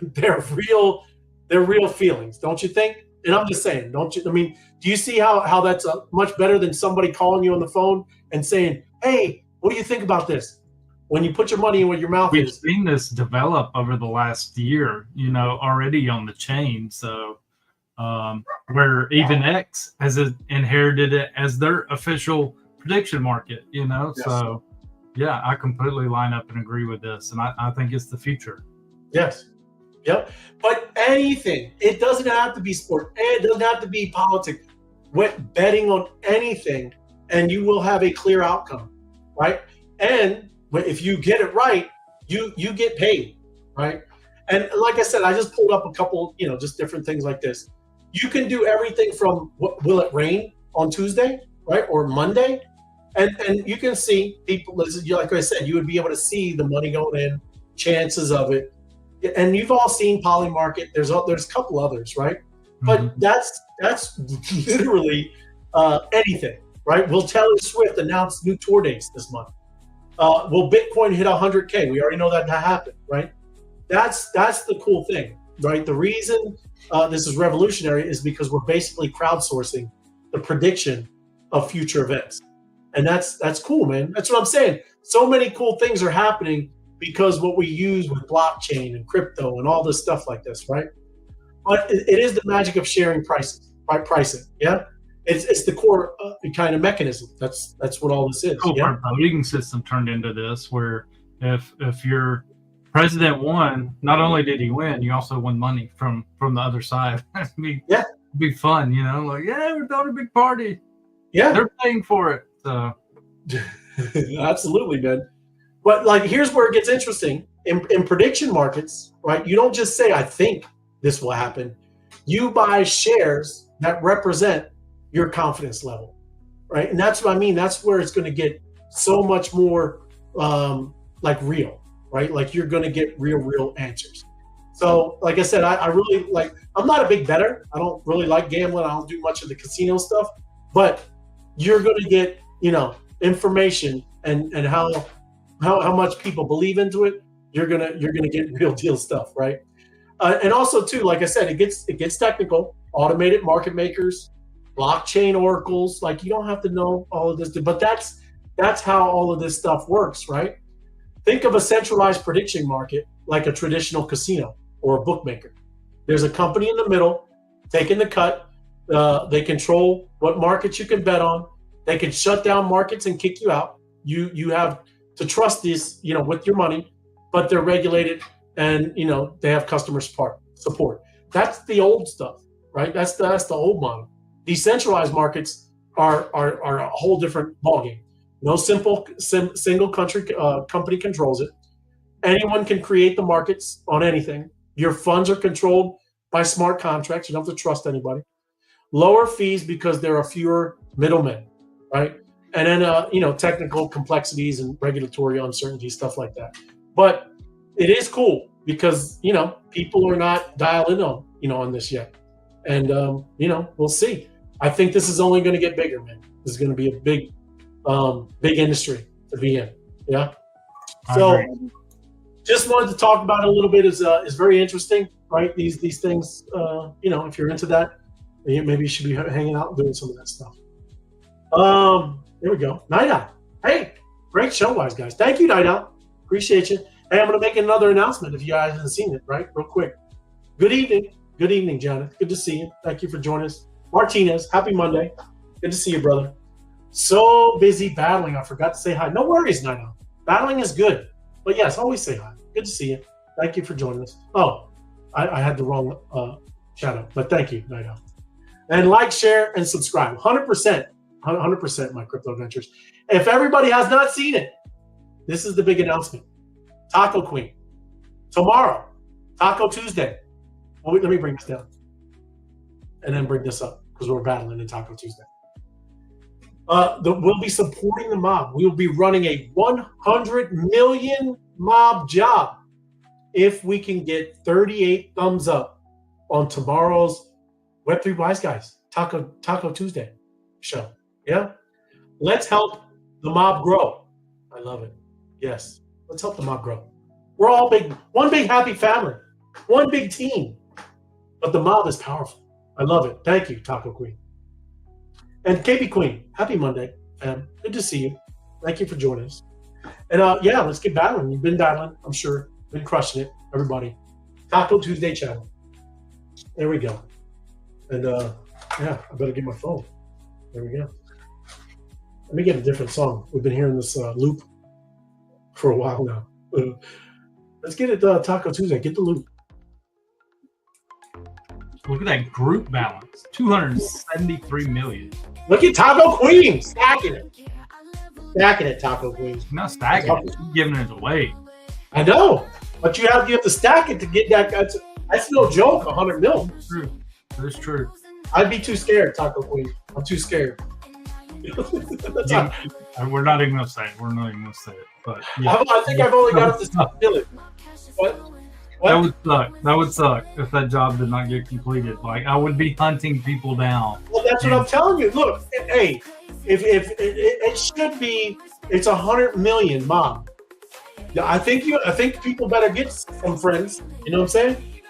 real feelings, don't you think? And I'm just saying, don't you? I mean, do you see how that's much better than somebody calling you on the phone and saying, hey, what do you think about this? when you put your money in where your mouth We've is. seen this develop over the last year, already on the chain. So where even X has inherited it as their official prediction market, Yes. So yeah, I completely line up and agree with this. And I think it's the future. Yes. Yep. But anything, it doesn't have to be sport. It doesn't have to be politics. Betting on anything, and you will have a clear outcome, right? And if you get it right, you get paid, right? And like I said, I just pulled up a couple, just different things like this. You can do everything from will it rain on Tuesday, right, or Monday, and you can see people. Like I said, you would be able to see the money going in, chances of it. And you've all seen Polymarket. There's a couple others, right? But that's literally anything, right? Will Taylor Swift announce new tour dates this month? Will Bitcoin hit 100K? We already know that happened, right? That's the cool thing, right? The reason this is revolutionary is because we're basically crowdsourcing the prediction of future events, and that's cool, man. That's what I'm saying. So many cool things are happening because what we use with blockchain and crypto and all this stuff like this, right? But it is the magic of sharing prices, right? Pricing, yeah. It's the core kind of mechanism. That's what all this is. Yeah? Our voting system turned into this, where if your president won, not only did he win, you also won money from the other side. It'd be fun, we're throwing a big party. Yeah, they're paying for it. So absolutely, man. But here's where it gets interesting. In prediction markets, right? You don't just say, I think this will happen. You buy shares that represent your confidence level, right? And that's what I mean. That's where it's going to get so much more real, right? Like you're going to get real answers. So like I said, I really I'm not a big bettor. I don't really like gambling. I don't do much of the casino stuff, but you're going to get, information and how much people believe into it. You're gonna get real deal stuff, right? And also too, like I said, it gets technical. Automated market makers, blockchain oracles. You don't have to know all of this, but that's how all of this stuff works, right? Think of a centralized prediction market like a traditional casino or a bookmaker. There's a company in the middle taking the cut. They control what markets you can bet on. They can shut down markets and kick you out. You have to trust this, with your money, but they're regulated and, they have customer support. That's the old stuff, right? That's the old model. Decentralized markets are a whole different ballgame. No single company controls it. Anyone can create the markets on anything. Your funds are controlled by smart contracts. You don't have to trust anybody. Lower fees because there are fewer middlemen, right? And then, technical complexities and regulatory uncertainty, stuff like that. But it is cool because, people are not dialed in on this yet. And, we'll see. I think this is only going to get bigger, man. This is going to be a big industry to be in. Yeah. So just wanted to talk about it a little bit. Is very interesting, right? These things, if you're into that, maybe you should be hanging out and doing some of that stuff. There we go. Night Owl. Hey, great show wise, guys. Thank you, Night Owl. Appreciate you. Hey, I'm going to make another announcement if you guys haven't seen it, right? Real quick. Good evening. Good evening, Jonathan. Good to see you. Thank you for joining us. Martinez, happy Monday. Good to see you, brother. So busy battling. I forgot to say hi. No worries, Night Owl. Battling is good. But yes, always say hi. Good to see you. Thank you for joining us. Oh, I had the wrong shadow, but thank you, Night Owl. And like, share, and subscribe. 100%. 100% my crypto ventures. If everybody has not seen it, this is the big announcement. Taco Queen. Tomorrow, Taco Tuesday. Oh, wait, let me bring this down. And then bring this up because we're battling in Taco Tuesday. We'll be supporting the mob. We will be running a 100 million mob job if we can get 38 thumbs up on tomorrow's Web3 Wise Guys Taco Tuesday show. Yeah, let's help the mob grow. I love it. Yes, let's help the mob grow. We're all one big happy family, one big team. But the mob is powerful. I love it. Thank you, Taco Queen. And KB Queen, happy Monday, fam. Good to see you. Thank you for joining us. And yeah, let's get battling. You've been battling, I'm sure. Been crushing it, everybody. Taco Tuesday channel. There we go. And yeah, I better get my phone. There we go. Let me get a different song. We've been hearing this loop for a while now. Let's get it Taco Tuesday. Get the loop. Look at that group balance, 273 million. Look at Taco Queen stacking it. Stacking it, Taco Queen. You're not stacking it, you're giving it away. I know, but you have to stack it to get that. That's no joke. 100 mil. That's true. That is true. I'd be too scared, Taco Queen. I'm too scared. We're not even gonna say it. We're not even gonna say it. But yeah. I think I've only got to stop feeling. What? That would suck. That would suck if that job did not get completed. Like I would be hunting people down. Well, that's what I'm telling you. Look, hey, if it should be, it's 100 million, Mom. I think people better get some friends. You know what I'm saying?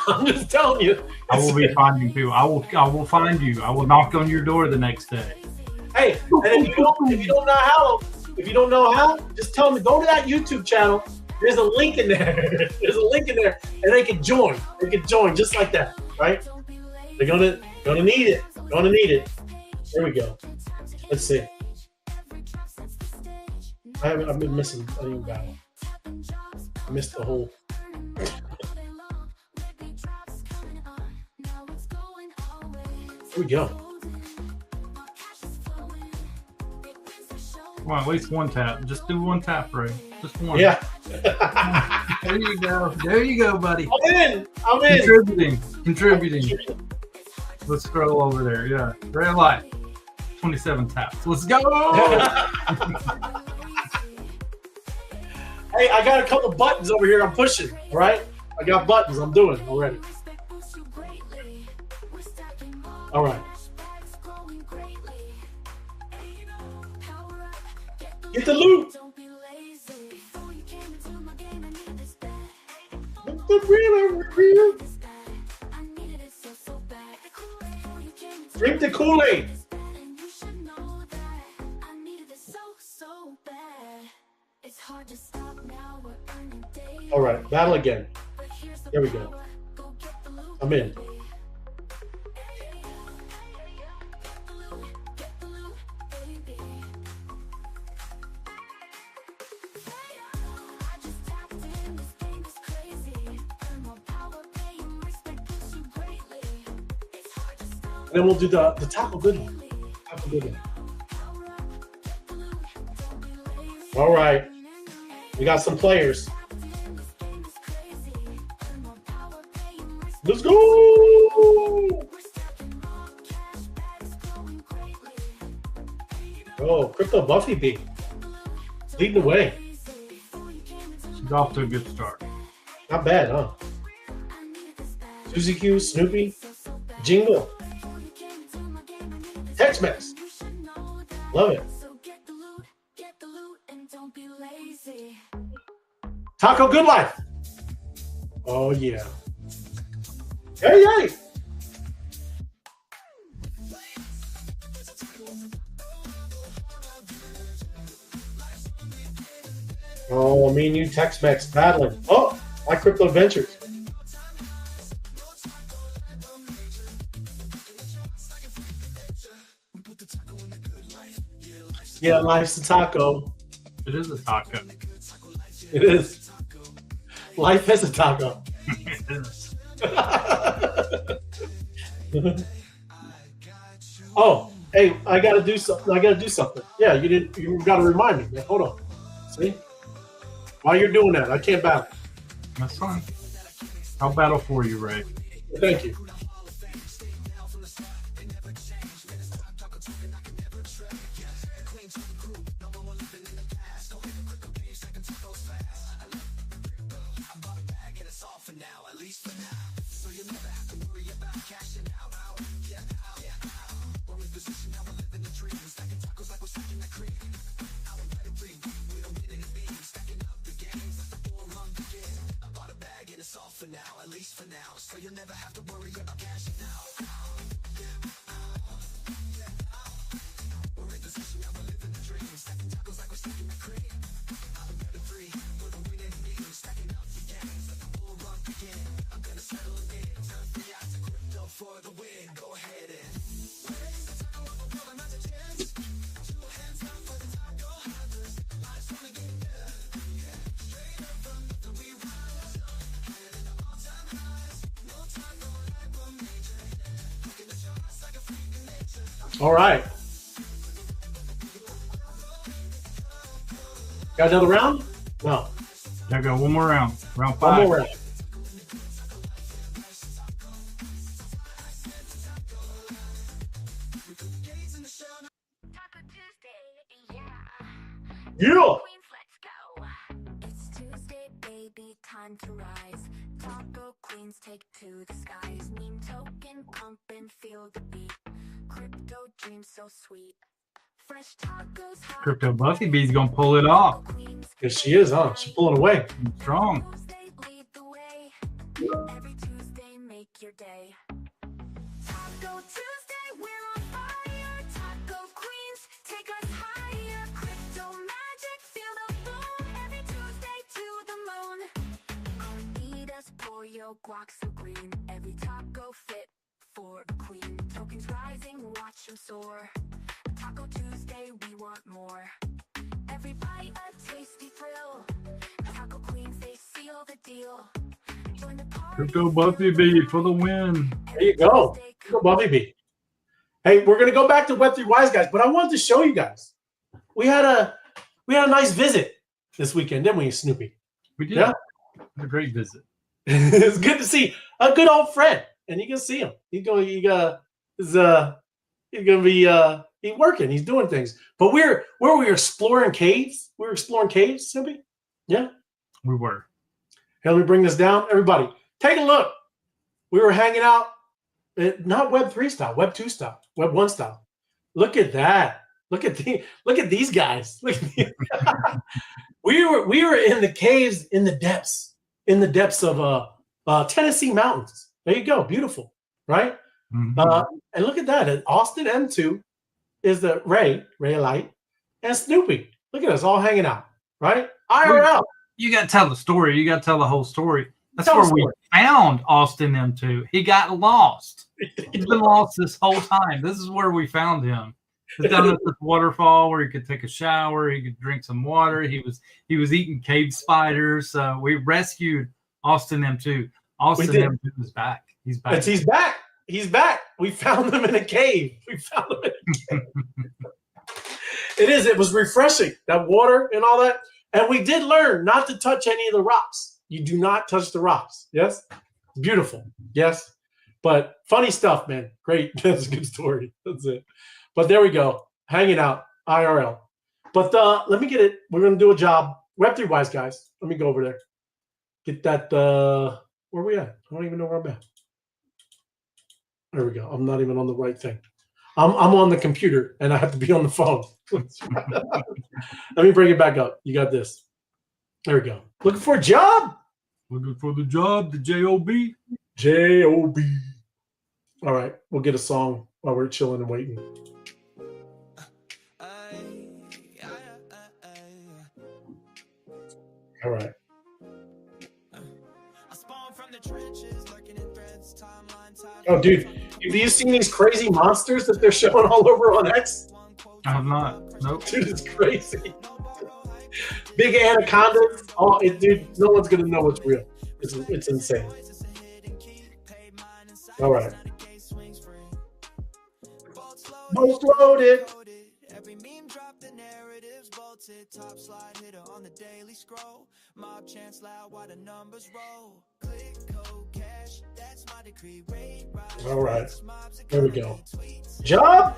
I'm just telling you. I will be finding people. I will find you. I will knock on your door the next day. Hey, and if you don't know how, just tell them to go to that YouTube channel. There's a link in there. There's a link in there, and they can join. They can join just like that, right? They're gonna need it. Gonna need it. There we go. Let's see. I've been missing a new battle. I missed the whole. Here we go. Come on, at least one tap. Just do one tap, Ray. Just one. Yeah. There you go. There you go, buddy. I'm in. Contributing. Let's scroll over there. Yeah. Red light. 27 taps. Let's go. Hey, I got a couple buttons over here. I'm pushing. All right. I got buttons. I'm doing already. All right. Get the loot. Drink the Kool-Aid. All right, battle again. There we go. I'm in. And then we'll do the Taco Good one. Taco Good one. All right. We got some players. Let's go! Oh, Crypto Buffy B. Leading the way. She's off to a good start. Not bad, huh? Suzy Q, Snoopy, Jingle. Tex-Mex. Love it. Taco Good Life. Oh, yeah. Hey, hey. Oh, me and you Tex-Mex battling. Oh, my Crypto Ventures. Yeah, life's a taco. It is a taco. It is. Life is a taco. It is. Oh, hey, I gotta do something. Yeah, you gotta remind me. Man. Hold on. See? While you're doing that, I can't battle. That's fine. I'll battle for you, Ray. Thank you. For now, at least for now, so you'll never have to worry about cash now. We're in position now, we're living the dream, stacking tacos like we're stacking the cream. All right. Got another round? No. I got one more round. Round One 5. more round. Yeah. It's Tuesday, baby, time to rise. Taco queens take to the skies. Meme token pump and feel the beat. Crypto dreams so sweet. Fresh tacos. Crypto Buffy Bee's gonna pull it off. Yes, she is, huh? She's pulling away. Strong. Lead the way. Every Tuesday, make your day. Taco Tuesday, we're on fire. Taco queens, take us higher. Crypto magic, feel the boom. Every Tuesday to the moon. Eat us, pour your guac so green. Every taco fit for a queen. Tokens rising, watch them soar. Taco Tuesday, we want more. Every bite a tasty thrill. Taco queens, they seal the deal. Join the party. Crypto Buffy Bee for the win. There you go. Go Buffy Bee. Hey, we're gonna go back to Web3 Wise Guys, but I wanted to show you guys. We had a nice visit this weekend, didn't we, Snoopy? We did. Yeah. A great visit. It's good to see a good old friend, and you can see him. He's gonna be working. He's doing things. But we were exploring caves. We were exploring caves, Snoopy. Yeah. We were. Hey, let me bring this down. Everybody, take a look. We were hanging out, not Web3 style, Web 2 style, Web 1 style. Look at that. Look at these guys. Look at we were in the caves in the depths of Tennessee mountains. There you go. Beautiful, right? Mhm. And look at that. Austin M2 is the Ray Light, and Snoopy. Look at us all hanging out, right? IRL. You got to tell the story. You got to tell the whole story. That's Tell the where we found Austin M2. He got lost. He's been lost this whole time. This is where we found him. It's down at this waterfall where he could take a shower. He could drink some water. He was eating cave spiders. So we rescued Austin M2. Austin M2 is back. He's back. He's back. He's back. We found him in a cave. It was refreshing, that water and all that. And we did learn not to touch any of the rocks. You do not touch the rocks. Yes? Beautiful. Yes? But funny stuff, man. Great. That's a good story. That's it. But there we go. Hanging out. IRL. But let me get it. We're going to do a job. Web3 Wise Guys. Let me go over there. Get that. Where are we at? I don't even know where I'm at. There we go. I'm not even on the right thing. I'm on the computer, and I have to be on the phone. Let me bring it back up. You got this. There we go. Looking for a job? Looking for the job, the J-O-B. J-O-B. All right. We'll get a song while we're chilling and waiting. All right. Oh, dude. Have you seen these crazy monsters that they're showing all over on X? I have not. Nope. Dude, it's crazy. Big anacondas. Oh, dude, no one's gonna know what's real. It's insane. All right. Most loaded. Every meme drop the narratives bolted. Top slide hitter on the daily scroll. Mob chants loud while the numbers roll. Click code cash. That's my decree. Rate rise. All right. There we go. Job.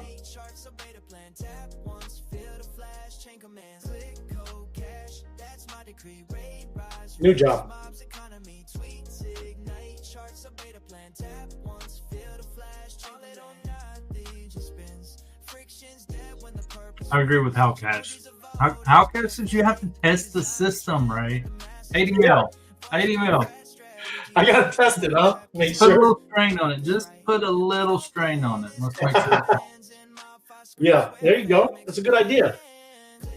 New job. I agree with Howcash. Howcash says you have to test the system, right? 80 mil. 80 mil. I gotta test it, huh? Make Put a sure. little strain on it. Just put a little strain on it. Let's make sure. Yeah, there you go. That's a good idea.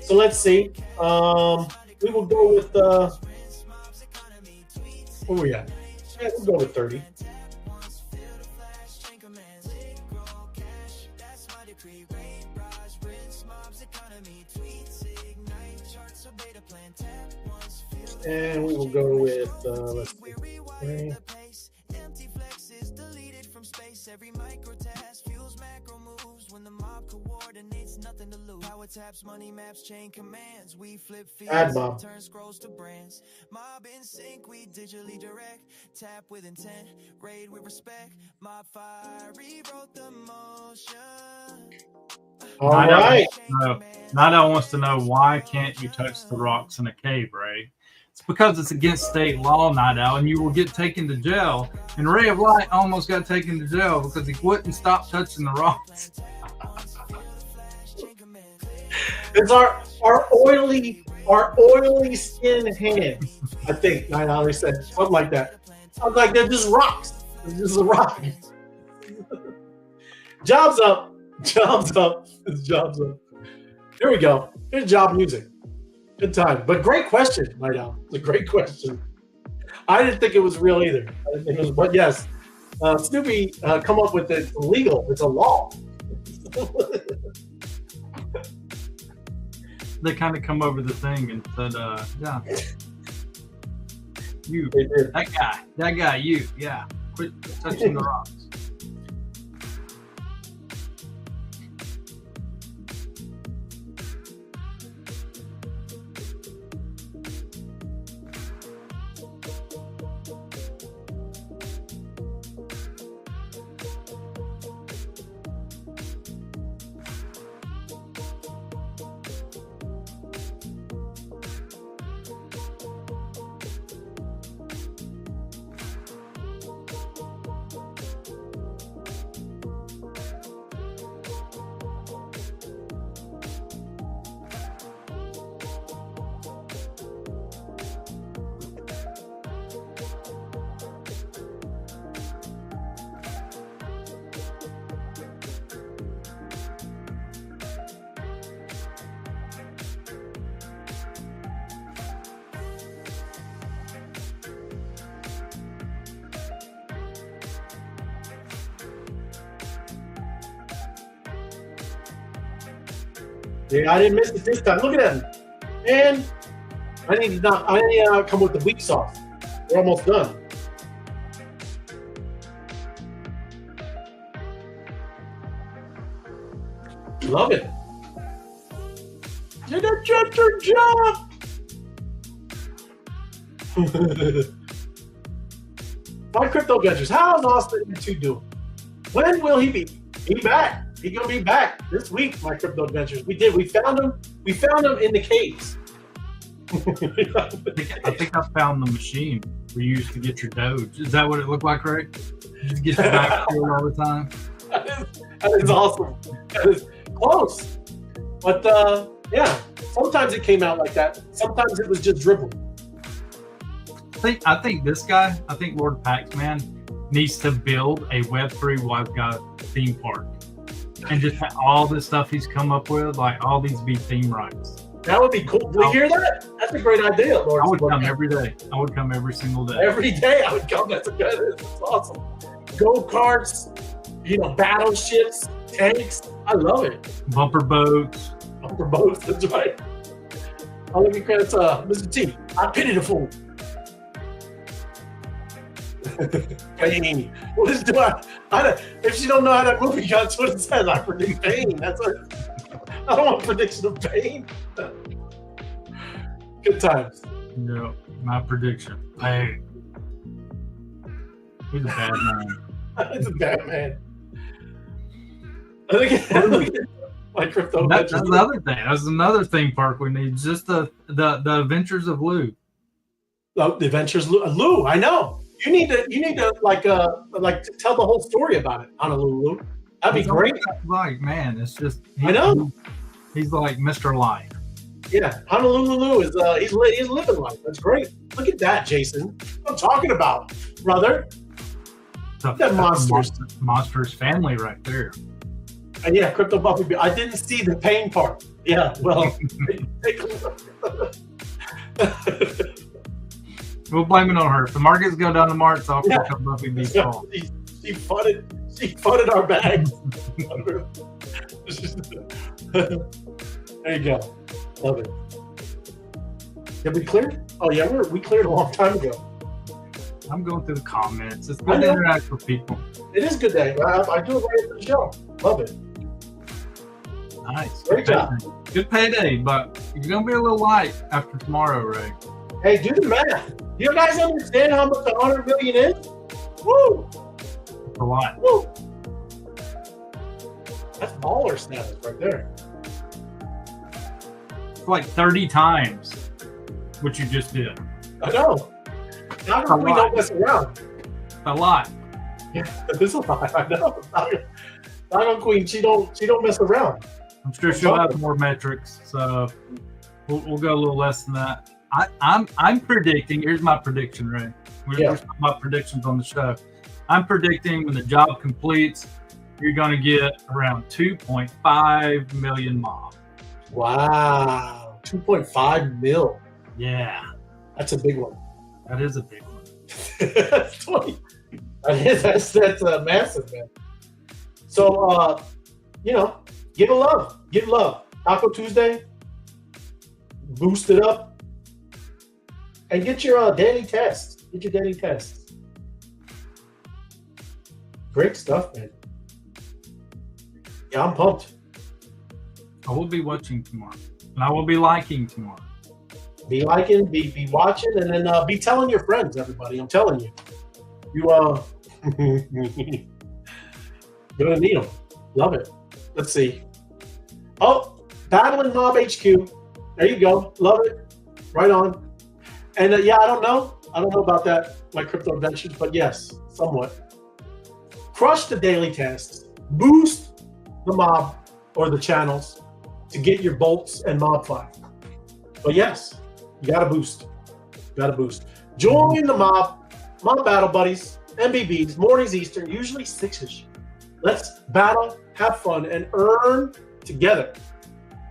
So let's see. We will go with where we at? Yeah, we'll go with 30. And we will go with let's see. Every micro task fuels macro moves. When the mob coordinates, nothing to lose. Power taps, money maps, chain commands. We flip Add feeds, mob. turn scrolls to brands. Mob in sync, we digitally direct. Tap with intent, raid with respect. Mob fire, rewrote the motion. All Nida right. Nida wants to know, why can't you touch the rocks in a cave, Ray? It's because it's against state law, Nida, and you will get taken to jail. And Ray of Light almost got taken to jail because he wouldn't stop touching the rocks. It's our oily skin hands. I think Night Owl said something like that. I was like, they're just rocks. It's just a rock. Jobs up. Jobs up. Jobs up. Here we go. Here's job music. Good time. But great question, Night Owl. It's a great question. I didn't think it was real either. I didn't think it was, but yes, Snoopy come up with it legal. It's a law. They kind of come over the thing and said, yeah. You, They did. that guy, you, yeah. Quit touching the rocks. Yeah, I didn't miss it this time. Look at them. And I need to come with the weak sauce. We're almost done. Love it. Did a gesture jump. My crypto ventures. How's Austin 2 doing? When will he be back? He's gonna be back this week, my crypto adventures. We found him. We found him in the caves. I think I found the machine we used to get your Doge. Is that what it looked like, right? You just get your back filled all the time. That is awesome. That is close. But yeah, sometimes it came out like that. Sometimes it was just dribble. I think this guy, Lord Paxman, needs to build a Web3 Wise Guy theme park. And just all this stuff he's come up with, like all these be theme rights. That would be cool. Do you hear that? That's a great idea, Lord. I would come every day. I would come every single day. Every day I would come. That's awesome. Go-karts, battleships, tanks. I love it. Bumper boats. Bumper boats, that's right. I'll look at credits, Mr. T. I pity the fool. Pain. What is doing? If you don't know how that movie got, that's what it says. I predict pain. That's what. I don't want prediction of pain. Good times. No, my prediction. Hey, he's a bad man. He's a bad man. Look at my crypto. That's another thing. That's another theme park we need. Just the Adventures of Lou. Oh, the Adventures of Lou. I know. You need to like tell the whole story about it, Honolulu. That'd be great. Like, man, it's just I know. He's like Mr. Life. Yeah, Honolulu is he's living life. That's great. Look at that, Jason. What I'm talking about, brother. That monsters family right there. And yeah, Crypto Buffy. I didn't see the pain part. Yeah, well, take a look. We'll blame it on her. If the markets go down to March, I'll pick up Buffy B's call. She funded our bag. There you go. Love it. Did we clear? Oh yeah, we cleared a long time ago. I'm going through the comments. It's good to interact with people. It is good day. I do it right after the show. Love it. Nice. Great job. Good payday, but you're going to be a little light after tomorrow, Ray. Hey, do the math. Do you guys understand how much 100 million is? Woo! A lot. Woo! That's baller status right there. It's like 30 times what you just did. I know. Not that we don't mess around. A lot. Yeah, this is a lot. I know. Taco Queen, she don't mess around. I'm sure she'll have more metrics, so we'll go a little less than that. I'm predicting. Here's my prediction, Ray. We're talking about predictions on the show. I'm predicting when the job completes, you're going to get around 2.5 million mob. Wow, 2.5 mil. Yeah, That's a big one. that is a big one. That's 20. That's massive, man. So, give a love. Give love. Taco Tuesday. Boost it up. And get your daily test. Get your daily test. Great stuff, man. Yeah, I'm pumped. I will be watching tomorrow, and I will be liking tomorrow. Be liking, be watching, and then be telling your friends, everybody. I'm telling you. You're gonna need them. Love it. Let's see. Oh, Battling Mob HQ. There you go. Love it. Right on. And I don't know. I don't know about that, my crypto adventures, but yes, somewhat. Crush the daily tasks. Boost the mob or the channels to get your bolts and mob five. But yes, you gotta boost. Join the mob battle buddies, MBBs, mornings Eastern, usually 6-ish. Let's battle, have fun, and earn together.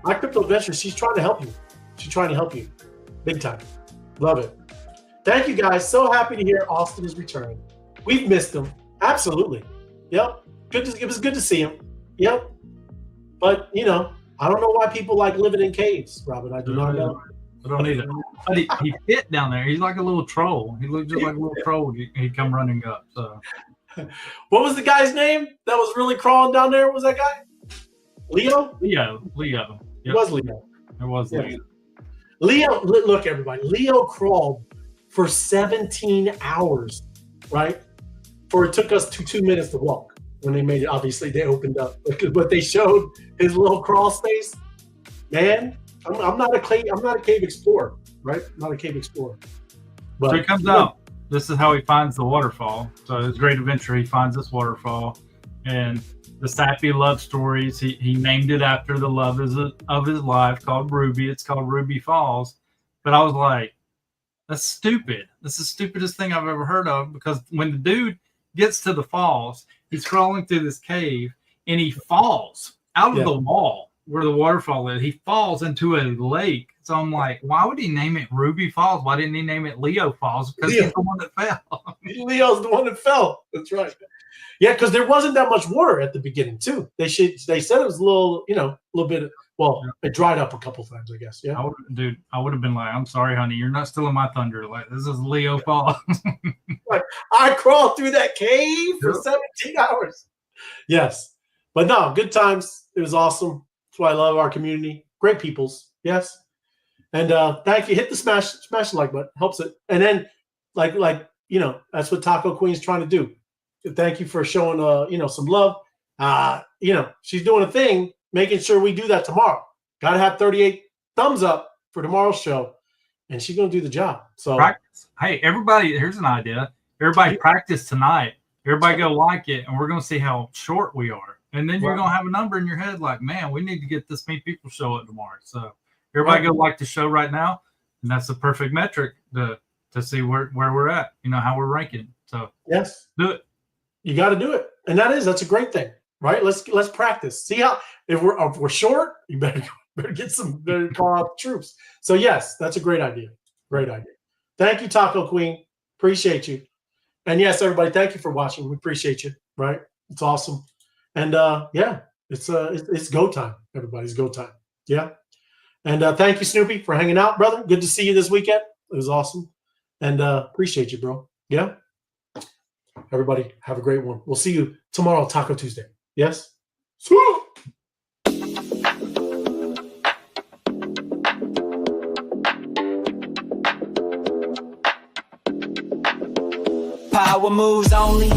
My crypto adventure, she's trying to help you. Big time. Love it. Thank you guys. So happy to hear Austin is returning. We've missed him. Absolutely. Yep. It was good to see him. Yep. But I don't know why people like living in caves, Robin. I do not know. I don't either. But he fit down there. He's like a little troll. He looked just like a little troll. He'd come running up. So, what was the guy's name that was really crawling down there? What was that guy? Leo. Leo. It was Leo. It was Leo. Leo, look, everybody. Leo crawled for 17 hours, right? It took us 2 minutes to walk. When they made it, obviously they opened up, but they showed his little crawl space. Man, I'm not a cave explorer, right? I'm not a cave explorer. But so he comes out. This is how he finds the waterfall. So his great adventure, he finds this waterfall, and the sappy love stories. He named it after the love of his life, called Ruby. It's called Ruby Falls. But I was like, that's stupid. This is the stupidest thing I've ever heard of, because when the dude gets to the falls, he's crawling through this cave and he falls out of the wall where the waterfall is. He falls into a lake. So I'm like, why would he name it Ruby Falls? Why didn't he name it Leo Falls? Because he's the one that fell. Leo's the one that fell. That's right. Yeah, because there wasn't that much water at the beginning too. They said it was a little, bit. Well, it dried up a couple times, I guess. Yeah. I would have been like, I'm sorry, honey, you're not stealing my thunder. Like, this is Leo Falls. Like, I crawled through that cave for 17 hours. Yes. But no, good times. It was awesome. That's why I love our community. Great peoples. Yes. And thank you. Hit the smash the like button. Helps it. And then like that's what Taco Queen's trying to do. Thank you for showing some love. She's doing a thing, making sure we do that tomorrow. Gotta have 38 thumbs up for tomorrow's show. And she's gonna do the job. So practice. Hey, everybody, here's an idea. Everybody practice tonight. Everybody go like it, and we're gonna see how short we are. And then you're gonna have a number in your head like, man, we need to get this many people show up tomorrow. So everybody go like the show right now, and that's the perfect metric to see where we're at, how we're ranking. So yes, do it. You got to do it, and that's a great thing, right? Let's practice. See how if we're short, you better call out the troops. So yes, that's a great idea. Great idea. Thank you, Taco Queen. Appreciate you. And yes, everybody, thank you for watching. We appreciate you. Right? It's awesome. And it's go time. Everybody's go time. Yeah. And thank you, Snoopy, for hanging out, brother. Good to see you this weekend. It was awesome. And appreciate you, bro. Yeah. Everybody, have a great one. We'll see you tomorrow, Taco Tuesday. Yes? Power moves only,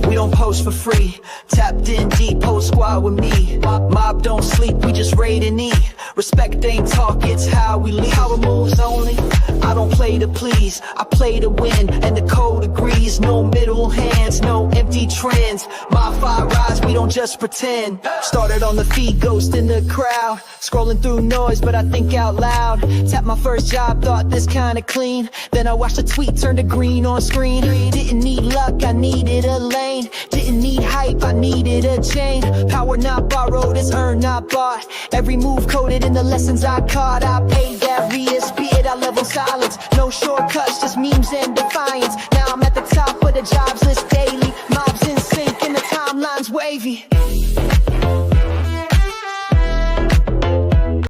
we don't post for free. Tapped in deep, whole squad with me. Mob don't sleep, we just raid and eat. Respect ain't talk, it's how we lead. Power moves only, I don't play to please, I play to win, and the code agrees. No middle hands, no empty trends. My fire rise, we don't just pretend. Started on the feed, ghost in the crowd. Scrolling through noise, but I think out loud. Tapped my first job, thought this kinda clean. Then I watched a tweet turn to green on screen. Didn't need luck, I needed a lane. Didn't need hype, I needed a chain. Power not borrowed, it's earned, not bought. Every move coded in the lessons I caught. I paid that Rias, be it I level silence. No shortcuts, just memes and defiance. Now I'm at the top of the jobs list daily. Mobs in sync and the timeline's wavy.